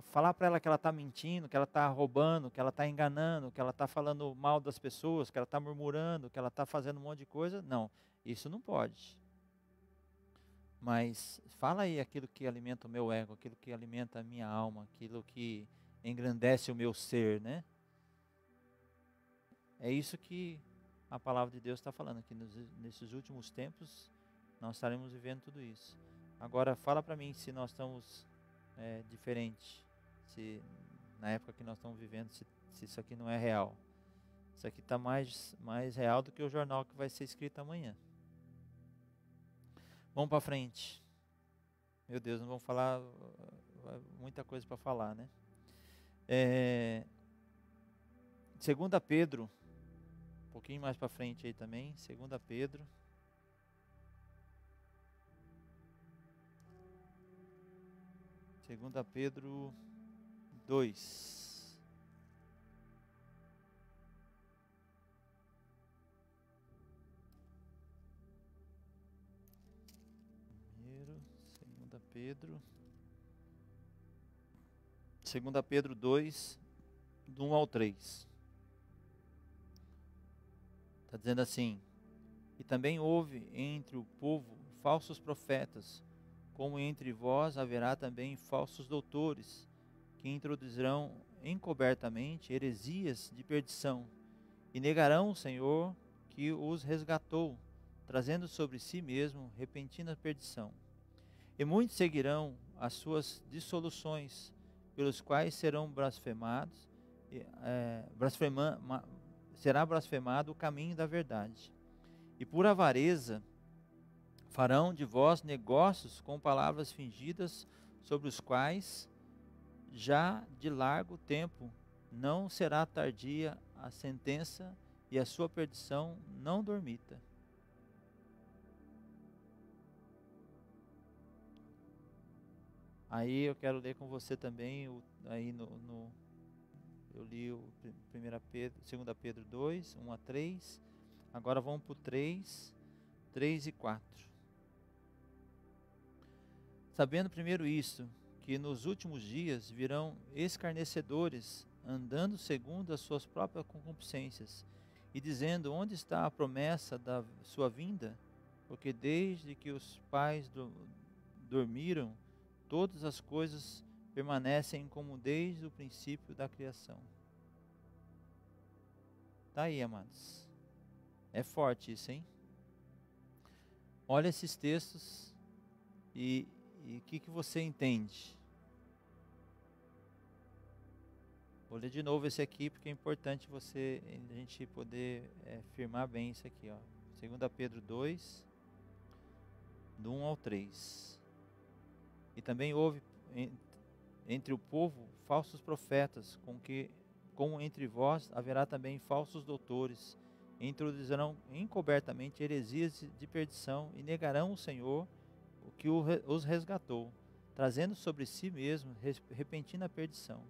Speaker 1: falar para ela que ela está mentindo, que ela está roubando, que ela está enganando, que ela está falando mal das pessoas, que ela está murmurando, que ela está fazendo um monte de coisa. Não, isso não pode. Mas fala aí aquilo que alimenta o meu ego, aquilo que alimenta a minha alma, aquilo que engrandece o meu ser, né? É isso que a palavra de Deus está falando, que nesses últimos tempos nós estaremos vivendo tudo isso. Agora fala para mim se nós estamos diferente, se na época que nós estamos vivendo, se isso aqui não é real. Isso aqui está mais real do que o jornal que vai ser escrito amanhã. Vamos para frente. Meu Deus, não vamos falar muita coisa para falar, né? 2 Pedro, um pouquinho mais para frente aí também, 2 Pedro. Segunda Pedro 2. Primeiro, 2 Pedro 2, do 1 ao 3. Está dizendo assim: e também houve entre o povo falsos profetas, como entre vós haverá também falsos doutores, que introduzirão encobertamente heresias de perdição, e negarão o Senhor que os resgatou, trazendo sobre si mesmo repentina perdição. E muitos seguirão as suas dissoluções, pelos quais serão blasfemados, será blasfemado o caminho da verdade. E por avareza farão de vós negócios com palavras fingidas, sobre os quais já de largo tempo não será tardia a sentença, e a sua perdição não dormita. Aí eu quero ler com você também, eu li o 2 Pedro 2, 1 a 3. Agora vamos para o 3 e 4. Sabendo primeiro isto, que nos últimos dias virão escarnecedores, andando segundo as suas próprias concupiscências, e dizendo: onde está a promessa da sua vinda? Porque desde que os pais dormiram, todas as coisas permanecem como desde o princípio da criação. Tá aí, amados. É forte isso, hein? Olha esses textos e o que você entende? Vou ler de novo esse aqui, porque é importante a gente poder firmar bem isso aqui, ó. 2 Pedro 2, do 1 ao 3. E também houve entre o povo falsos profetas, como entre vós haverá também falsos doutores, e introduzirão encobertamente heresias de perdição, e negarão o Senhor, o que os resgatou, trazendo sobre si mesmo repentina perdição.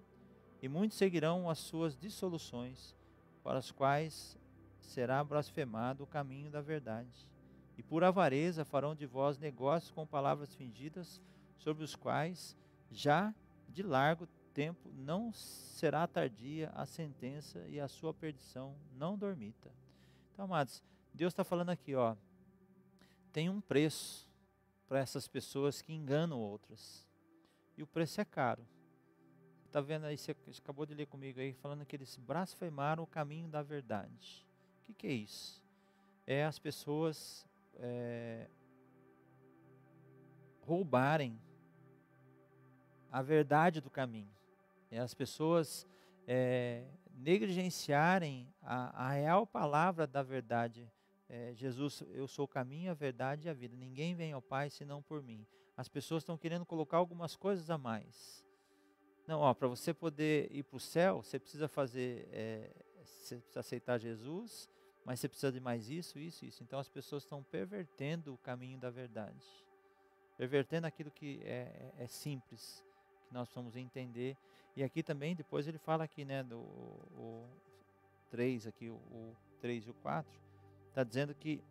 Speaker 1: E muitos seguirão as suas dissoluções, para as quais será blasfemado o caminho da verdade. E por avareza farão de vós negócios com palavras fingidas, sobre os quais já de largo tempo não será tardia a sentença, e a sua perdição não dormita. Então, amados, Deus está falando aqui, ó, tem um preço para essas pessoas que enganam outras, e o preço é caro. Está vendo aí, você acabou de ler comigo aí, falando que eles blasfemaram o caminho da verdade. O que é isso? É as pessoas roubarem a verdade do caminho. É as pessoas negligenciarem a real palavra da verdade. Jesus, eu sou o caminho, a verdade e a vida. Ninguém vem ao Pai senão por mim. As pessoas estão querendo colocar algumas coisas a mais. Não, para você poder ir para o céu, você precisa você precisa aceitar Jesus, mas você precisa de mais isso. Então as pessoas estão pervertendo o caminho da verdade, pervertendo aquilo que é simples, que nós precisamos entender. E aqui também, depois ele fala aqui, né, o 3 aqui, o 3 e o 4, está dizendo que,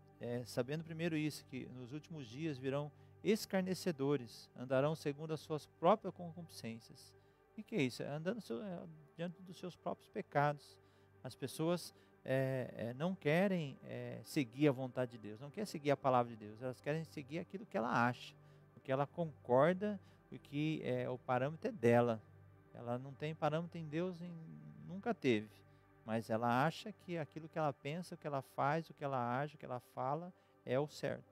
Speaker 1: sabendo primeiro isso, que nos últimos dias virão escarnecedores, andarão segundo as suas próprias concupiscências. O O que é isso? É andando diante dos seus próprios pecados. As pessoas não querem seguir a vontade de Deus, não querem seguir a palavra de Deus, elas querem seguir aquilo que ela acha, o que ela concorda, o que o parâmetro é dela. Ela não tem parâmetro em Deus, nunca teve, mas ela acha que aquilo que ela pensa, o que ela faz, o que ela age, o que ela fala é o certo.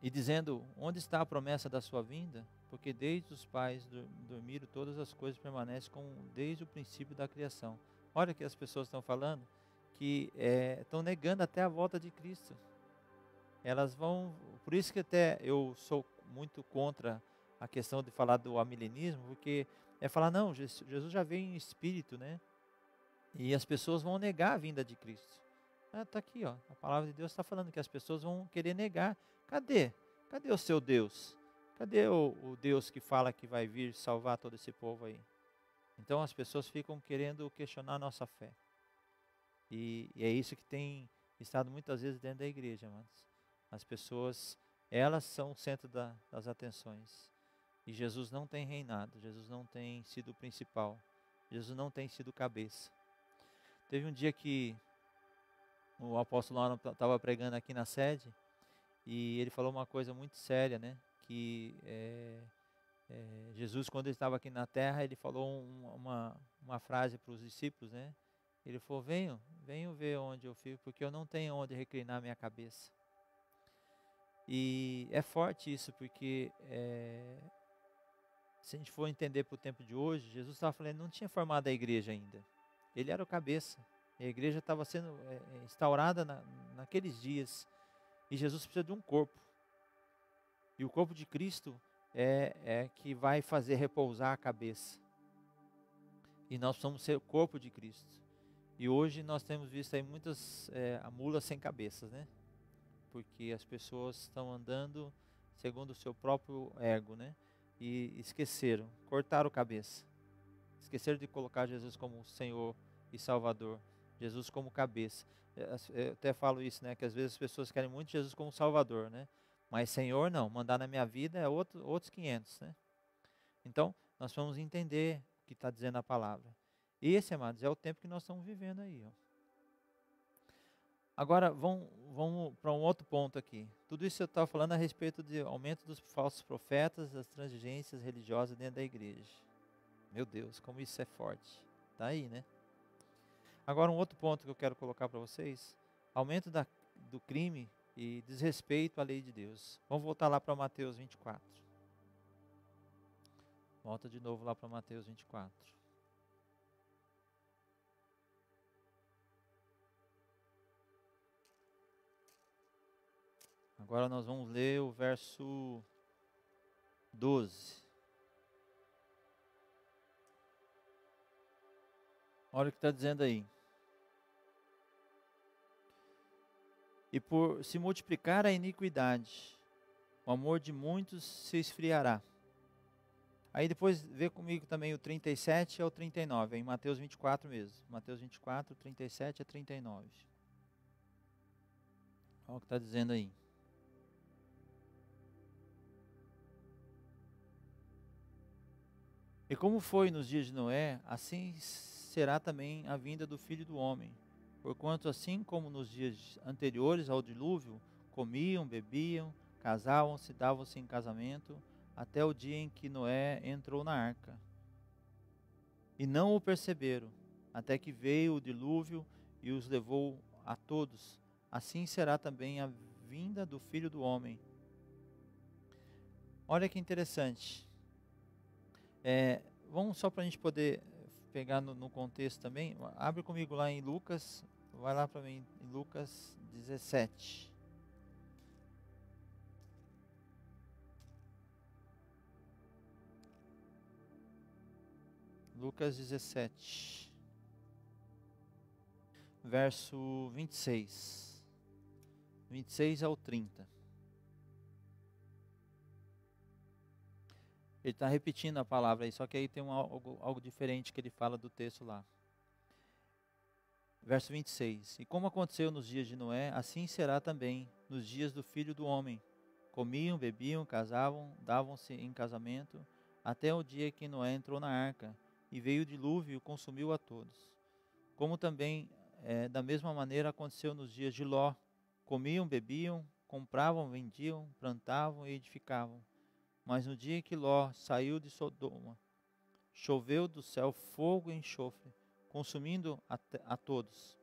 Speaker 1: E dizendo, onde está a promessa da sua vinda? Porque desde os pais dormiram, todas as coisas permanecem como desde o princípio da criação. Olha que as pessoas estão falando, que estão negando até a volta de Cristo. Elas vão, por isso que até eu sou muito contra a questão de falar do amilenismo, porque falar, não, Jesus já veio em espírito, né? E as pessoas vão negar a vinda de Cristo. Está aqui, ó, a palavra de Deus está falando que as pessoas vão querer negar. Cadê? Cadê o seu Deus? Cadê o Deus que fala que vai vir salvar todo esse povo aí? Então as pessoas ficam querendo questionar a nossa fé. E é isso que tem estado muitas vezes dentro da igreja, amados. As pessoas, elas são o centro das atenções. E Jesus não tem reinado, Jesus não tem sido o principal, Jesus não tem sido cabeça. Teve um dia que o apóstolo Alan estava pregando aqui na sede, e ele falou uma coisa muito séria, né? Que Jesus, quando ele estava aqui na terra, ele falou uma frase para os discípulos, né? Ele falou, venham ver onde eu fico, porque eu não tenho onde reclinar minha cabeça. E é forte isso, porque se a gente for entender para o tempo de hoje, Jesus estava falando, não tinha formado a igreja ainda. Ele era o cabeça. A igreja estava sendo instaurada naqueles dias. E Jesus precisa de um corpo. E o corpo de Cristo é que vai fazer repousar a cabeça. E nós precisamos ser o corpo de Cristo. E hoje nós temos visto aí muitas mulas sem cabeças, né? Porque as pessoas estão andando segundo o seu próprio ego, né? E esqueceram, cortaram a cabeça. Esqueceram de colocar Jesus como Senhor e Salvador. Jesus como cabeça. Eu até falo isso, né? Que às vezes as pessoas querem muito Jesus como Salvador, né? Mas Senhor não, mandar na minha vida é outros 500, né? Então, nós vamos entender o que está dizendo a palavra. E esse, amados, é o tempo que nós estamos vivendo aí, ó. Agora, vamos para um outro ponto aqui. Tudo isso eu estava falando a respeito do aumento dos falsos profetas, das transigências religiosas dentro da igreja. Meu Deus, como isso é forte. Está aí, né? Agora, um outro ponto que eu quero colocar para vocês. Aumento do crime e desrespeito à lei de Deus. Vamos voltar lá para Mateus 24. Volta de novo lá para Mateus 24. Agora nós vamos ler o verso 12. Olha o que está dizendo aí. E por se multiplicar a iniquidade, o amor de muitos se esfriará. Aí depois vê comigo também o 37 ao 39, em Mateus 24 mesmo. Mateus 24, 37 a 39. Olha o que está dizendo aí. E como foi nos dias de Noé, assim será também a vinda do Filho do Homem. Porquanto assim como nos dias anteriores ao dilúvio, comiam, bebiam, casavam-se, davam-se em casamento, até o dia em que Noé entrou na arca. E não o perceberam, até que veio o dilúvio e os levou a todos. Assim será também a vinda do Filho do Homem. Olha que interessante. Vamos só para a gente poder pegar no contexto também. Abre comigo lá em Lucas, vai lá para mim, em Lucas 17. Lucas 17, verso 26 ao 30. Ele está repetindo a palavra aí, só que aí tem algo diferente que ele fala do texto lá. Verso 26. E como aconteceu nos dias de Noé, assim será também nos dias do Filho do Homem. Comiam, bebiam, casavam, davam-se em casamento, até o dia que Noé entrou na arca, e veio o dilúvio e consumiu a todos. Como também, da mesma maneira, aconteceu nos dias de Ló. Comiam, bebiam, compravam, vendiam, plantavam e edificavam. Mas no dia que Ló saiu de Sodoma, choveu do céu fogo e enxofre, consumindo a todos.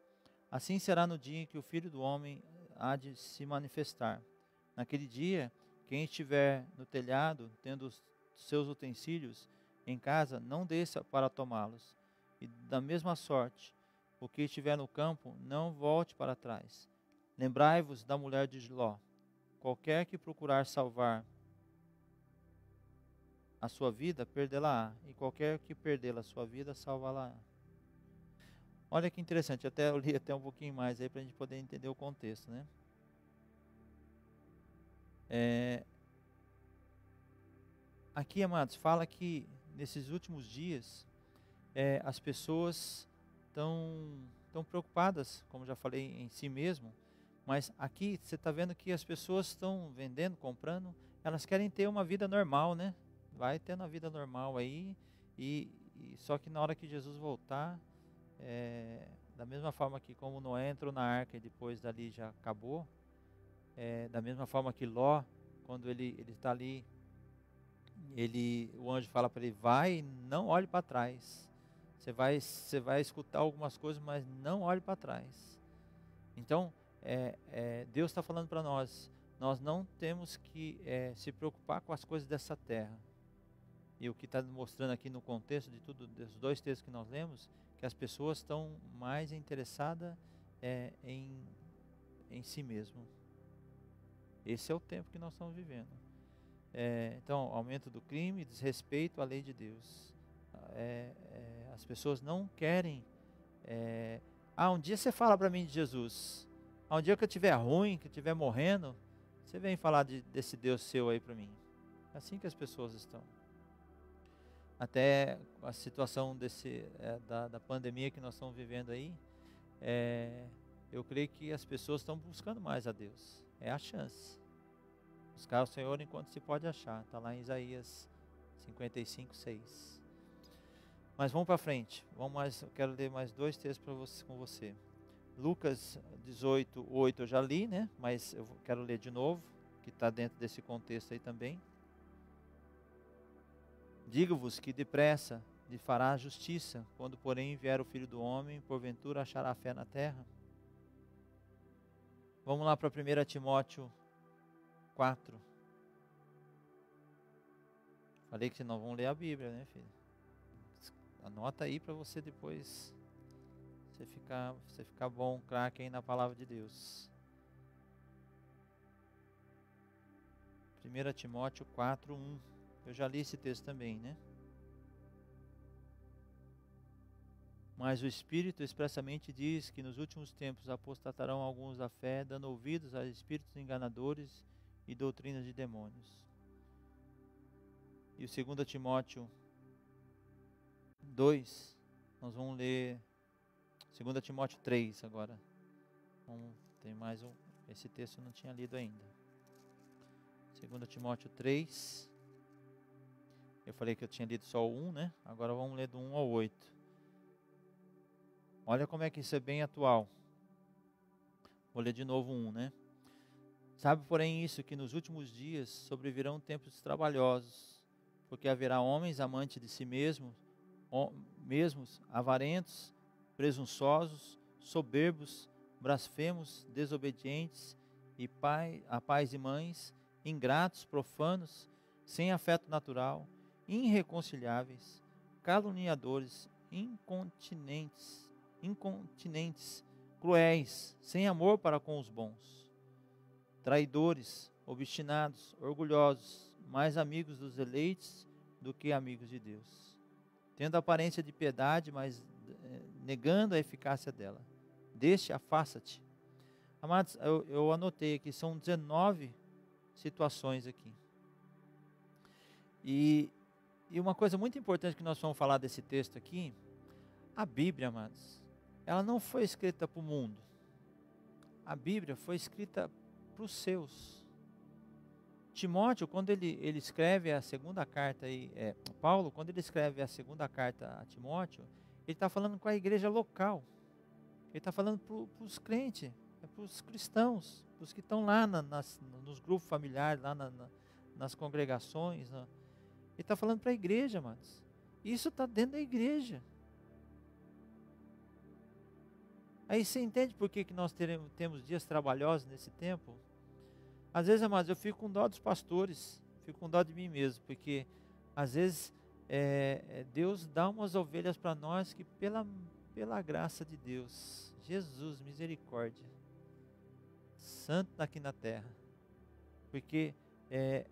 Speaker 1: Assim será no dia em que o Filho do Homem há de se manifestar. Naquele dia, quem estiver no telhado, tendo os seus utensílios em casa, não desça para tomá-los. E da mesma sorte, o que estiver no campo, não volte para trás. Lembrai-vos da mulher de Ló. Qualquer que procurar salvar a sua vida, perdê-la-á. E qualquer que perdê-la a sua vida, salvá-la-á. Olha que interessante, eu li até um pouquinho mais aí para a gente poder entender o contexto, né? Aqui, amados, fala que nesses últimos dias as pessoas estão preocupadas, como já falei, em si mesmo, mas aqui você está vendo que as pessoas estão vendendo, comprando, elas querem ter uma vida normal, né? Vai tendo a vida normal aí, e só que na hora que Jesus voltar, da mesma forma que como Noé entrou na arca e depois dali já acabou, da mesma forma que Ló, quando ele está ali, o anjo fala para ele, vai e não olhe para trás. Você vai escutar algumas coisas, mas não olhe para trás. Então, Deus está falando para nós não temos que se preocupar com as coisas dessa terra. E o que está mostrando aqui no contexto de tudo, dos dois textos que nós lemos, que as pessoas estão mais interessadas em si mesmo. Esse é o tempo que nós estamos vivendo. Então, aumento do crime, desrespeito à lei de Deus. As pessoas não querem. Um dia você fala para mim de Jesus. Um dia que eu estiver ruim, que eu estiver morrendo, você vem falar desse Deus seu aí para mim. É assim que as pessoas estão. Até a situação da pandemia que nós estamos vivendo aí, eu creio que as pessoas estão buscando mais a Deus. É a chance. Buscar o Senhor enquanto se pode achar. Está lá em Isaías 55, 6. Mas vamos para frente. Eu quero ler mais dois textos com você. Lucas 18, 8 eu já li, né? Mas eu quero ler de novo, que está dentro desse contexto aí também. Digo-vos que depressa lhe fará justiça, quando porém vier o Filho do Homem, porventura achará fé na terra? Vamos lá para 1 Timóteo 4. Falei que nós vamos ler a Bíblia, né, filho? Anota aí para você depois você ficar bom, craque aí na palavra de Deus. 1 Timóteo 4, 1. Eu já li esse texto também, né? Mas o Espírito expressamente diz que nos últimos tempos apostatarão alguns da fé, dando ouvidos a espíritos enganadores e doutrinas de demônios. E o 2 Timóteo 2, nós vamos ler 2 Timóteo 3 agora. Tem mais um, esse texto eu não tinha lido ainda. 2 Timóteo 3. Eu falei que eu tinha lido só o 1, né? Agora vamos ler do 1 ao 8. Olha como é que isso é bem atual. Vou ler de novo 1, né? Sabe, porém, isso, que nos últimos dias sobrevirão tempos trabalhosos, porque haverá homens amantes de si mesmos, avarentos, presunçosos, soberbos, blasfemos, desobedientes, a pais e mães, ingratos, profanos, sem afeto natural, irreconciliáveis, caluniadores, incontinentes, cruéis, sem amor para com os bons, traidores, obstinados, orgulhosos, mais amigos dos eleitos do que amigos de Deus, tendo aparência de piedade, mas negando a eficácia dela. Deste afasta-te. Amados, eu anotei aqui, são 19 situações aqui. E uma coisa muito importante que nós vamos falar desse texto aqui, a Bíblia, amados, ela não foi escrita para o mundo. A Bíblia foi escrita para os seus. Timóteo, quando ele escreve a segunda carta, Paulo, quando ele escreve a segunda carta a Timóteo, ele está falando com a igreja local. Ele está falando para os crentes, para os cristãos, para os que estão lá nos grupos familiares, lá nas congregações. Ele está falando para a igreja, amados. Isso está dentro da igreja. Aí você entende por que nós temos dias trabalhosos nesse tempo? Às vezes, amados, eu fico com dó dos pastores, fico com dó de mim mesmo, porque às vezes Deus dá umas ovelhas para nós que pela graça de Deus, Jesus, misericórdia, santo aqui na terra, porque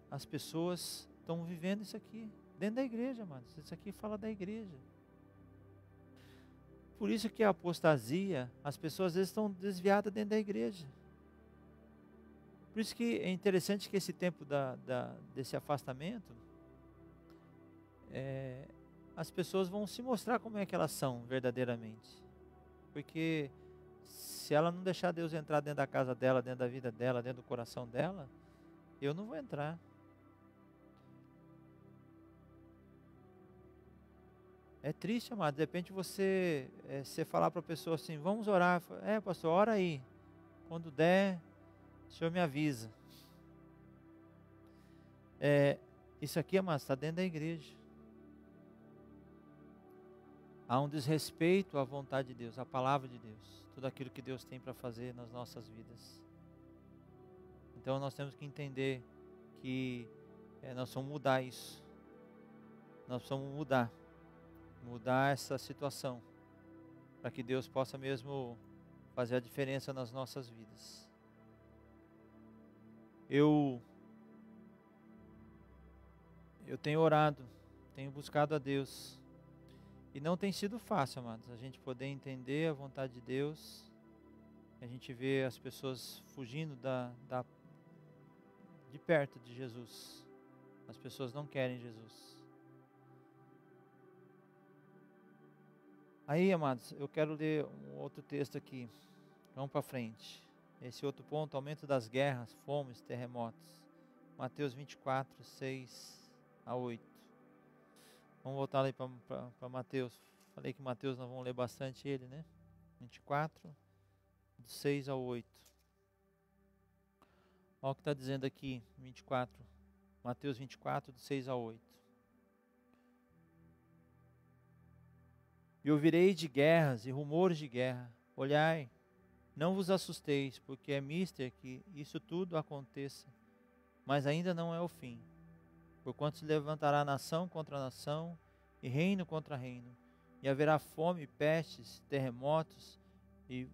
Speaker 1: as pessoas estão vivendo isso aqui, dentro da igreja, amados. Isso aqui fala da igreja. Por isso que a apostasia, as pessoas às vezes estão desviadas dentro da igreja. Por isso que é interessante que esse tempo desse afastamento, as pessoas vão se mostrar como é que elas são verdadeiramente. Porque se ela não deixar Deus entrar dentro da casa dela, dentro da vida dela, dentro do coração dela, eu não vou entrar. É triste, amado. De repente você falar para a pessoa assim, vamos orar. Pastor, ora aí. Quando der, o senhor me avisa. Isso aqui, amado, está dentro da igreja. Há um desrespeito à vontade de Deus, à palavra de Deus. Tudo aquilo que Deus tem para fazer nas nossas vidas. Então nós temos que entender que nós vamos mudar isso. Nós precisamos mudar essa situação, para que Deus possa mesmo fazer a diferença nas nossas vidas. Eu tenho orado, tenho buscado a Deus, e não tem sido fácil, amados, a gente poder entender a vontade de Deus. A gente vê as pessoas fugindo de perto de Jesus. As pessoas não querem Jesus. Aí, amados, eu quero ler um outro texto aqui. Vamos para frente. Esse outro ponto, aumento das guerras, fomes, terremotos. Mateus 24, 6 a 8. Vamos voltar ali para Mateus. Falei que Mateus nós vamos ler bastante ele, né? 24, do 6 ao 8. Olha o que está dizendo aqui, 24. Mateus 24, do 6 ao 8. E ouvireis de guerras e rumores de guerra. Olhai, não vos assusteis, porque é mister que isso tudo aconteça, mas ainda não é o fim. Porquanto se levantará nação contra nação, e reino contra reino, e haverá fome, pestes, terremotos, em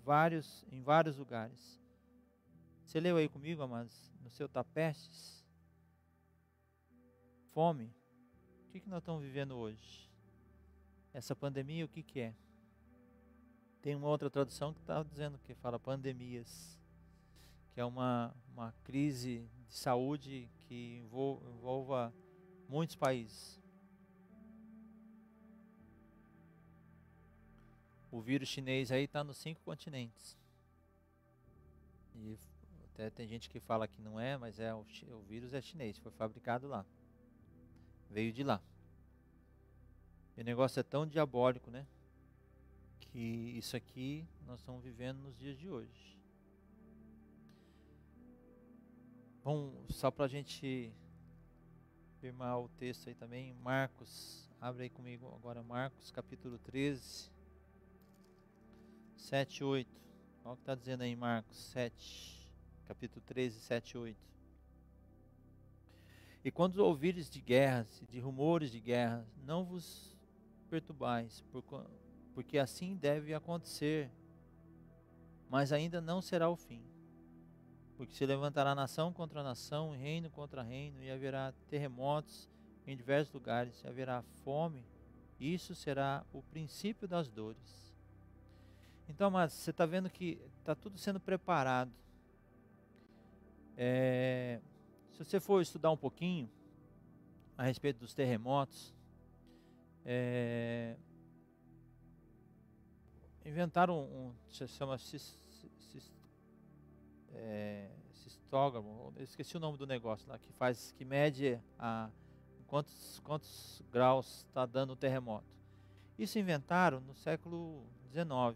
Speaker 1: vários lugares. Você leu aí comigo, amados, no seu pestes? Fome. O que nós estamos vivendo hoje? Essa pandemia, o que é? Tem uma outra tradução que está dizendo que fala pandemias, que é uma crise de saúde que envolva muitos países. O vírus chinês aí está nos 5 continentes. E até tem gente que fala que não é, mas o vírus é chinês, foi fabricado lá. Veio de lá. E o negócio é tão diabólico, né? Que isso aqui nós estamos vivendo nos dias de hoje. Bom, só para a gente firmar o texto aí também, Marcos, abre aí comigo agora Marcos capítulo 13, 7 e 8. Olha o que está dizendo aí Marcos 7, capítulo 13, 7 e 8. E quando ouvires de guerras e de rumores de guerra, não vos perturbais, porque assim deve acontecer, mas ainda não será o fim. Porque se levantará nação contra nação, reino contra reino, e haverá terremotos em diversos lugares, e haverá fome. Isso será o princípio das dores. Então, mas você está vendo que está tudo sendo preparado. Se você for estudar um pouquinho a respeito dos terremotos, inventaram se chama espectrógrafo, eu esqueci o nome do negócio lá, que mede quantos graus está dando o terremoto. Isso inventaram no século XIX,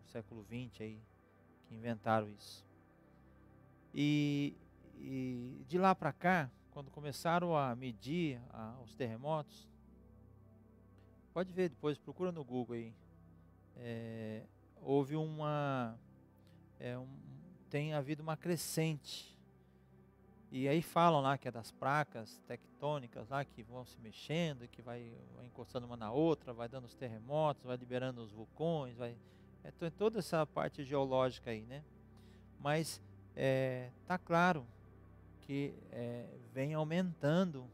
Speaker 1: século XX aí, que inventaram isso. E de lá para cá, quando começaram a medir os terremotos, pode ver depois, procura no Google aí, houve tem havido uma crescente. E aí falam lá que é das placas tectônicas lá que vão se mexendo, que vai encostando uma na outra, vai dando os terremotos, vai liberando os vulcões, toda essa parte geológica aí, né? Mas tá claro que vem aumentando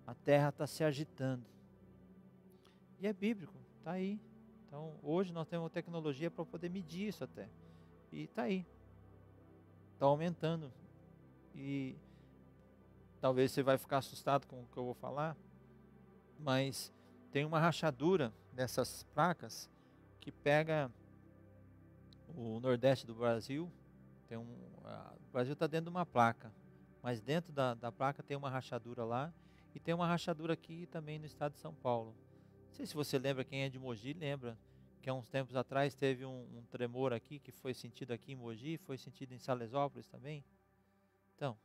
Speaker 1: a Terra está se agitando. E é bíblico, tá aí. Então hoje nós temos tecnologia para poder medir isso até. E tá aí. Está aumentando. E talvez você vai ficar assustado com o que eu vou falar, mas tem uma rachadura dessas placas que pega o nordeste do Brasil. O Brasil está dentro de uma placa, mas dentro da placa tem uma rachadura lá, e tem uma rachadura aqui também no estado de São Paulo. Não sei se você lembra, quem é de Mogi lembra que há uns tempos atrás teve um tremor aqui, que foi sentido aqui em Mogi, foi sentido em Salesópolis também. Então,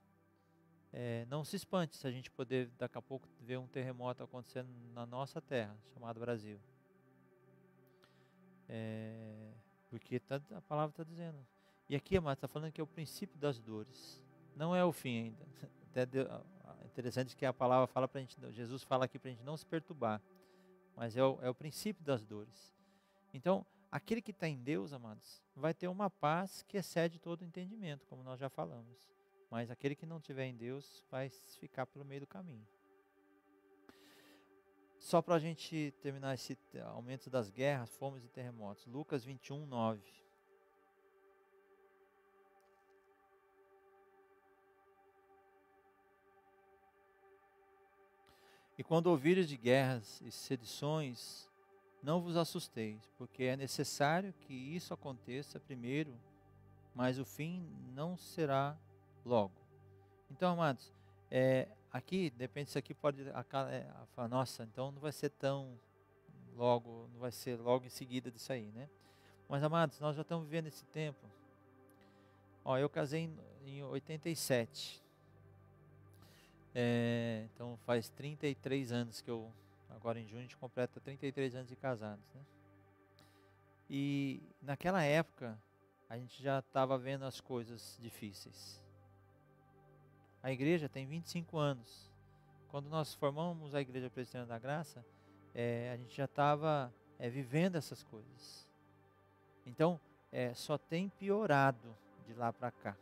Speaker 1: não se espante se a gente poder daqui a pouco ver um terremoto acontecendo na nossa terra, chamado Brasil. Porque a palavra está dizendo. E aqui, amado, está falando que é o princípio das dores. Não é o fim ainda. Até interessante que a palavra fala para a gente, Jesus fala aqui para a gente não se perturbar. Mas é o princípio das dores. Então, aquele que está em Deus, amados, vai ter uma paz que excede todo o entendimento, como nós já falamos. Mas aquele que não estiver em Deus vai ficar pelo meio do caminho. Só para a gente terminar esse aumento das guerras, fomes e terremotos. Lucas 21, 9. E quando ouvires de guerras e sedições, não vos assusteis, porque é necessário que isso aconteça primeiro, mas o fim não será logo. Então, amados, aqui, depende, isso aqui pode falar, nossa, então não vai ser tão logo, não vai ser logo em seguida disso aí, né? Mas, amados, nós já estamos vivendo esse tempo. Ó, eu casei em 87. Então faz 33 anos que agora em junho a gente completa 33 anos de casados, né? E naquela época a gente já estava vendo as coisas difíceis. A igreja tem 25 anos. Quando nós formamos a Igreja Presbiteriana da Graça, a gente já estava vivendo essas coisas. Então, só tem piorado de lá para cá.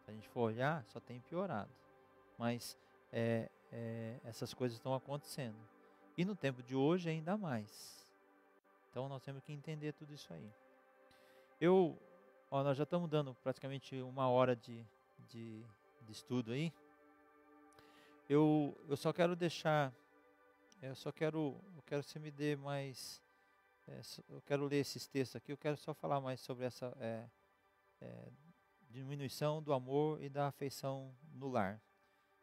Speaker 1: Se a gente for olhar, só tem piorado. Mas essas coisas estão acontecendo. E no tempo de hoje ainda mais. Então nós temos que entender tudo isso aí. Nós já estamos dando praticamente 1 hora de estudo aí. Eu só quero deixar, eu quero que você me dê mais, eu quero ler esses textos aqui, eu quero só falar mais sobre essa diminuição do amor e da afeição no lar.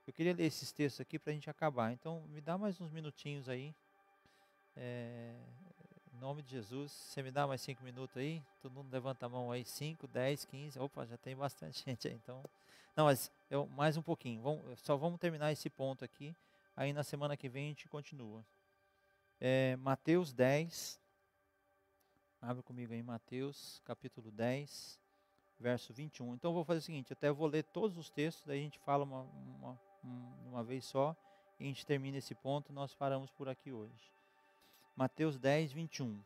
Speaker 1: Eu queria ler esses textos aqui para a gente acabar. Então, me dá mais uns minutinhos aí. Em nome de Jesus. Você me dá mais 5 minutos aí? Todo mundo levanta a mão aí. 5, 10, 15. Opa, já tem bastante gente aí. Então, não, mas mais um pouquinho. Só vamos terminar esse ponto aqui. Aí na semana que vem a gente continua. Mateus 10. Abre comigo aí, Mateus, capítulo 10, verso 21. Então, eu vou fazer o seguinte. Até eu vou ler todos os textos. Daí a gente fala uma vez só, e a gente termina esse ponto, nós paramos por aqui hoje. Mateus 10, 21.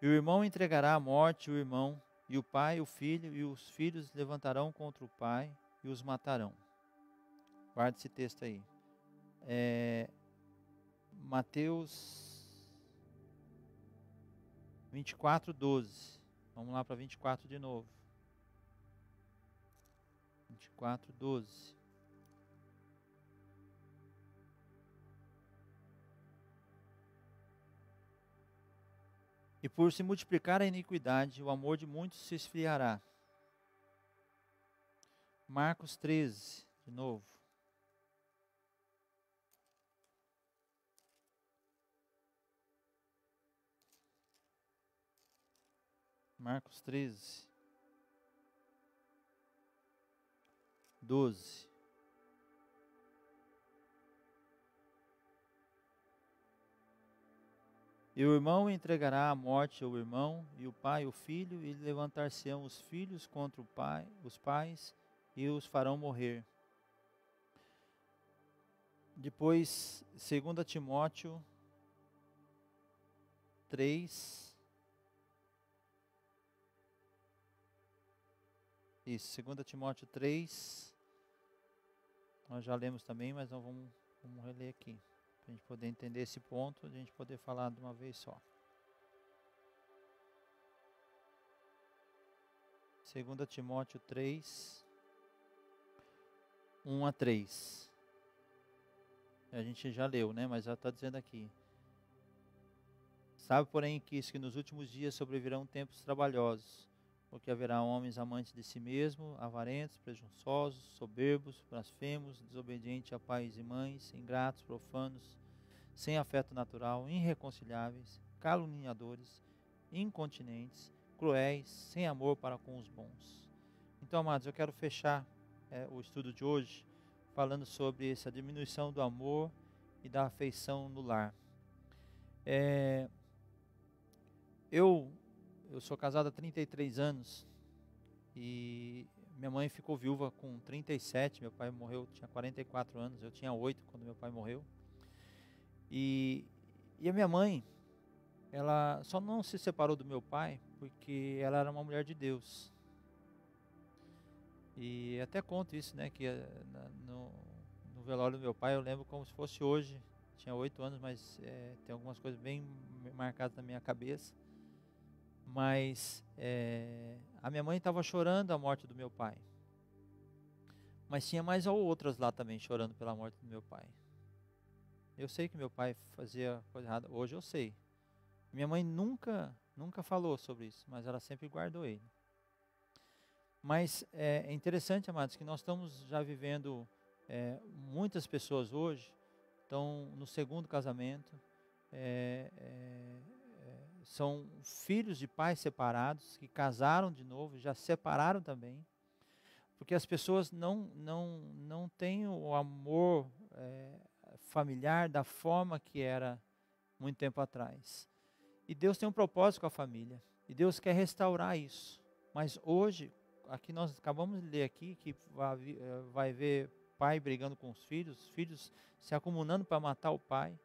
Speaker 1: E o irmão entregará à morte o irmão, e o pai o filho, e os filhos levantarão contra o pai e os matarão. Guarda esse texto aí. Mateus 24, 12. Vamos lá para 24 de novo. 24, 12. E por se multiplicar a iniquidade, o amor de muitos se esfriará. Marcos 13, de novo. Marcos 13, 12. E o irmão entregará à morte o irmão, e o pai o filho, e levantar-se-ão os filhos contra o pai, os pais, e os farão morrer. Depois, 2 Timóteo 3. Isso, 2 Timóteo 3. Nós já lemos também, mas não vamos reler aqui. Para a gente poder entender esse ponto, a gente poder falar de uma vez só. 2 Timóteo 3, 1 a 3. A gente já leu, né? Mas já está dizendo aqui. Sabe, porém, que nos últimos dias sobrevirão tempos trabalhosos, porque haverá homens amantes de si mesmo, avarentos, presunçosos, soberbos, blasfemos, desobedientes a pais e mães, ingratos, profanos, sem afeto natural, irreconciliáveis, caluniadores, incontinentes, cruéis, sem amor para com os bons. Então, amados, eu quero fechar o estudo de hoje falando sobre essa diminuição do amor e da afeição no lar. Eu sou casado há 33 anos e minha mãe ficou viúva com 37, meu pai morreu, tinha 44 anos, eu tinha 8 quando meu pai morreu. E a minha mãe, ela só não se separou do meu pai porque ela era uma mulher de Deus. E até conto isso, né, que no velório do meu pai eu lembro como se fosse hoje, tinha 8 anos, mas tem algumas coisas bem marcadas na minha cabeça. Mas a minha mãe estava chorando a morte do meu pai. Mas tinha mais outras lá também chorando pela morte do meu pai. Eu sei que meu pai fazia coisa errada, hoje eu sei. Minha mãe nunca falou sobre isso, mas ela sempre guardou ele. Mas é interessante, amados, que nós estamos já vivendo, muitas pessoas hoje estão no segundo casamento, são filhos de pais separados, que casaram de novo, já separaram também, porque as pessoas não têm o amor familiar da forma que era muito tempo atrás. E Deus tem um propósito com a família, e Deus quer restaurar isso. Mas hoje, aqui nós acabamos de ler aqui, que vai ver pai brigando com os filhos se acumulando para matar o pai.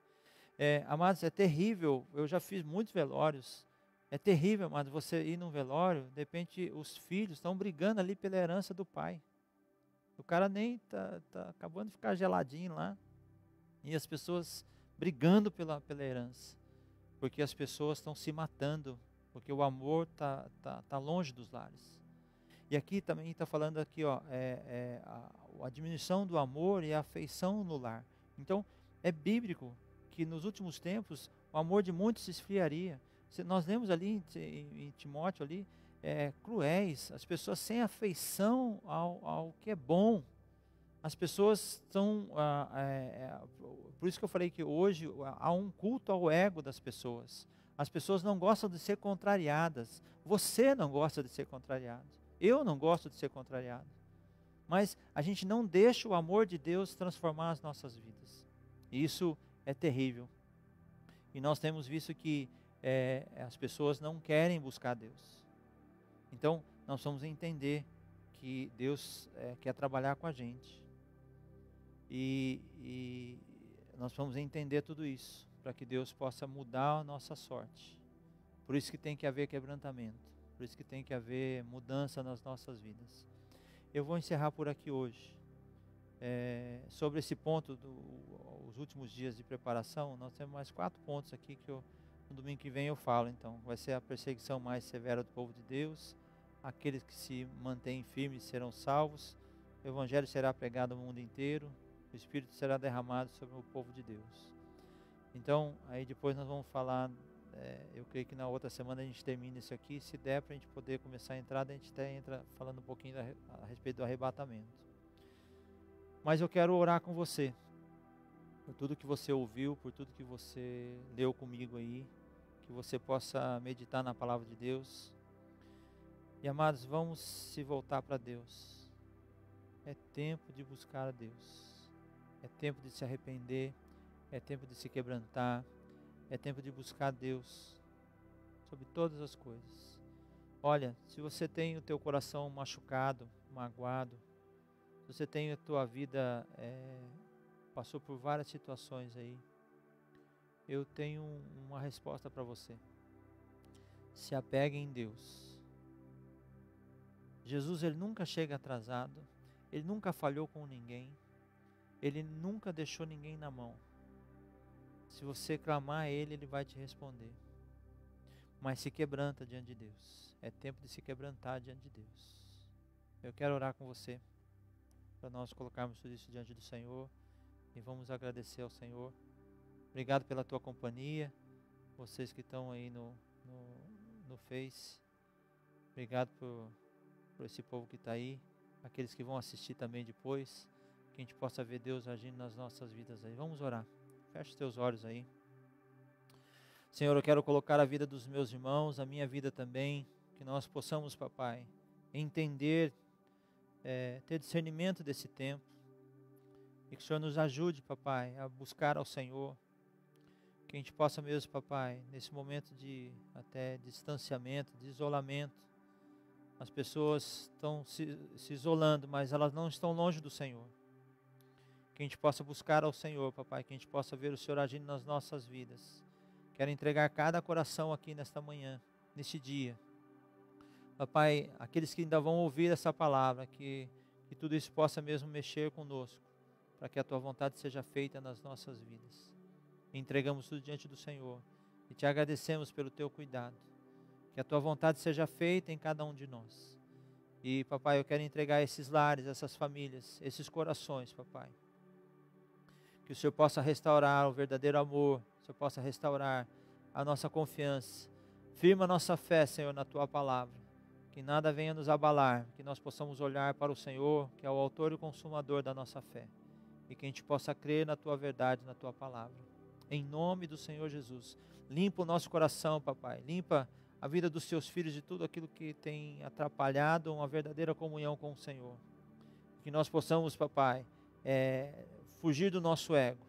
Speaker 1: Amados, é terrível, eu já fiz muitos velórios, é terrível, amados, você ir num velório, de repente os filhos estão brigando ali pela herança do pai. O cara nem tá acabando de ficar geladinho lá, e as pessoas brigando pela herança, porque as pessoas estão se matando, porque o amor tá longe dos lares. E aqui também está falando aqui, a diminuição do amor e a afeição no lar. Então, é bíblico que nos últimos tempos o amor de muitos se esfriaria. Nós lemos ali em Timóteo ali, cruéis, as pessoas sem afeição ao que é bom. As pessoas estão, por isso que eu falei que hoje há um culto ao ego das pessoas. As pessoas não gostam de ser contrariadas. Você não gosta de ser contrariado. Eu não gosto de ser contrariado. Mas a gente não deixa o amor de Deus transformar as nossas vidas. E isso é terrível. E nós temos visto que as pessoas não querem buscar Deus. Então, nós vamos entender que Deus quer trabalhar com a gente. E nós vamos entender tudo isso, para que Deus possa mudar a nossa sorte. Por isso que tem que haver quebrantamento. Por isso que tem que haver mudança nas nossas vidas. Eu vou encerrar por aqui hoje. Sobre esse ponto os últimos dias de preparação, nós temos mais 4 pontos aqui que no domingo que vem eu falo. Então, vai ser a perseguição mais severa do povo de Deus. Aqueles que se mantêm firmes serão salvos. O evangelho será pregado no mundo inteiro. O Espírito será derramado sobre o povo de Deus. Então, aí depois nós vamos falar eu creio que na outra semana a gente termina isso aqui. Se der para a gente poder começar a entrada, a gente até entra falando um pouquinho a respeito do arrebatamento. Mas eu quero orar com você, por tudo que você ouviu, por tudo que você leu comigo aí, que você possa meditar na palavra de Deus. E amados, vamos se voltar para Deus. É tempo de buscar a Deus. É tempo de se arrepender. É tempo de se quebrantar. É tempo de buscar a Deus sobre todas as coisas. Olha, se você tem o teu coração machucado, magoado, se você tem a tua vida, passou por várias situações aí, eu tenho uma resposta para você. Se apegue em Deus. Jesus, ele nunca chega atrasado, ele nunca falhou com ninguém, ele nunca deixou ninguém na mão. Se você clamar a ele, ele vai te responder. Mas se quebranta diante de Deus. É tempo de se quebrantar diante de Deus. Eu quero orar com você, para nós colocarmos tudo isso diante do Senhor, e vamos agradecer ao Senhor. Obrigado pela tua companhia, vocês que estão aí no Face. Obrigado por esse povo que está aí, aqueles que vão assistir também depois, que a gente possa ver Deus agindo nas nossas vidas aí. Vamos orar. Feche os teus olhos aí. Senhor, eu quero colocar a vida dos meus irmãos, a minha vida também, que nós possamos, papai, entender, ter discernimento desse tempo, e que o Senhor nos ajude, papai, a buscar ao Senhor, que a gente possa mesmo, papai, nesse momento de até distanciamento, de isolamento, as pessoas estão se isolando, mas elas não estão longe do Senhor. Que a gente possa buscar ao Senhor, papai, que a gente possa ver o Senhor agindo nas nossas vidas. Quero entregar cada coração aqui nesta manhã, neste dia. Papai, aqueles que ainda vão ouvir essa palavra, que tudo isso possa mesmo mexer conosco, para que a Tua vontade seja feita nas nossas vidas. Entregamos tudo diante do Senhor e Te agradecemos pelo Teu cuidado. Que a Tua vontade seja feita em cada um de nós. E, papai, eu quero entregar esses lares, essas famílias, esses corações, papai. Que o Senhor possa restaurar o verdadeiro amor, o Senhor possa restaurar a nossa confiança. Firma a nossa fé, Senhor, na Tua palavra. Que nada venha nos abalar, que nós possamos olhar para o Senhor, que é o autor e o consumador da nossa fé. E que a gente possa crer na Tua verdade, na Tua palavra. Em nome do Senhor Jesus. Limpa o nosso coração, papai. Limpa a vida dos Teus filhos de tudo aquilo que tem atrapalhado uma verdadeira comunhão com o Senhor. Que nós possamos, papai, fugir do nosso ego,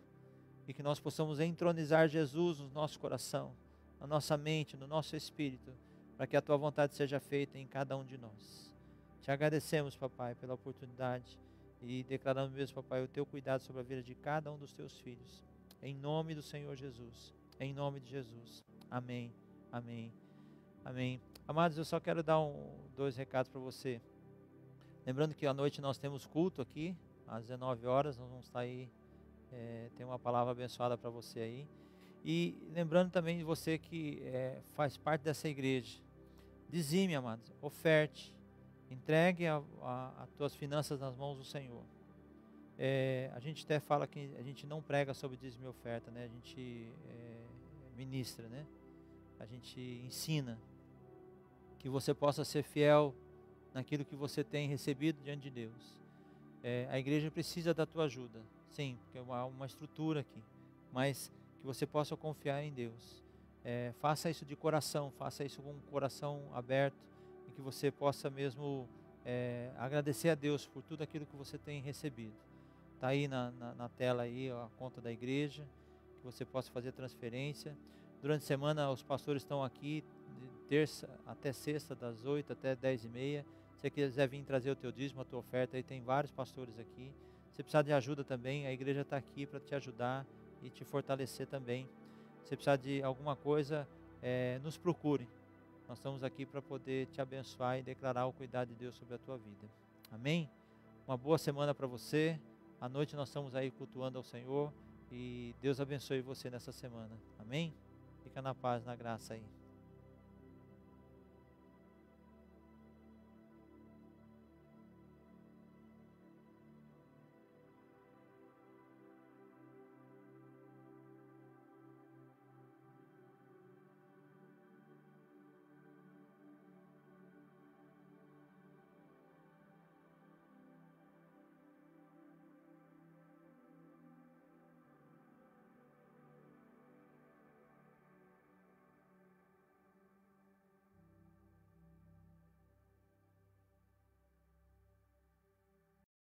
Speaker 1: e que nós possamos entronizar Jesus no nosso coração, na nossa mente, no nosso espírito, para que a Tua vontade seja feita em cada um de nós. Te agradecemos, papai, pela oportunidade, e declaramos mesmo, papai, o Teu cuidado sobre a vida de cada um dos Teus filhos, em nome do Senhor Jesus, em nome de Jesus. Amém, amém, amém. Amados, eu só quero dar dois recados para você. Lembrando que à noite nós temos culto aqui, às 19 horas, nós vamos estar aí, tem uma palavra abençoada para você aí. E lembrando também de você que faz parte dessa igreja, dizime, amados, oferte, entregue as tuas finanças nas mãos do Senhor. A gente até fala que a gente não prega sobre dízimo e oferta, né? A gente ministra, né? A gente ensina que você possa ser fiel naquilo que você tem recebido diante de Deus. A igreja precisa da tua ajuda, sim, porque é uma estrutura aqui, mas que você possa confiar em Deus. Faça isso de coração, faça isso com o coração aberto, e que você possa mesmo agradecer a Deus por tudo aquilo que você tem recebido. Está aí na tela aí a conta da igreja, que você possa fazer transferência. Durante a semana os pastores estão aqui, de terça até sexta, das 8 até 10h30. Se você quiser vir trazer o teu dízimo, a tua oferta, aí tem vários pastores aqui. Se precisar de ajuda também, a igreja está aqui para te ajudar e te fortalecer também. Se precisar de alguma coisa, nos procure. Nós estamos aqui para poder te abençoar e declarar o cuidado de Deus sobre a tua vida. Amém? Uma boa semana para você. À noite nós estamos aí cultuando ao Senhor. E Deus abençoe você nessa semana. Amém? Fica na paz, na graça aí.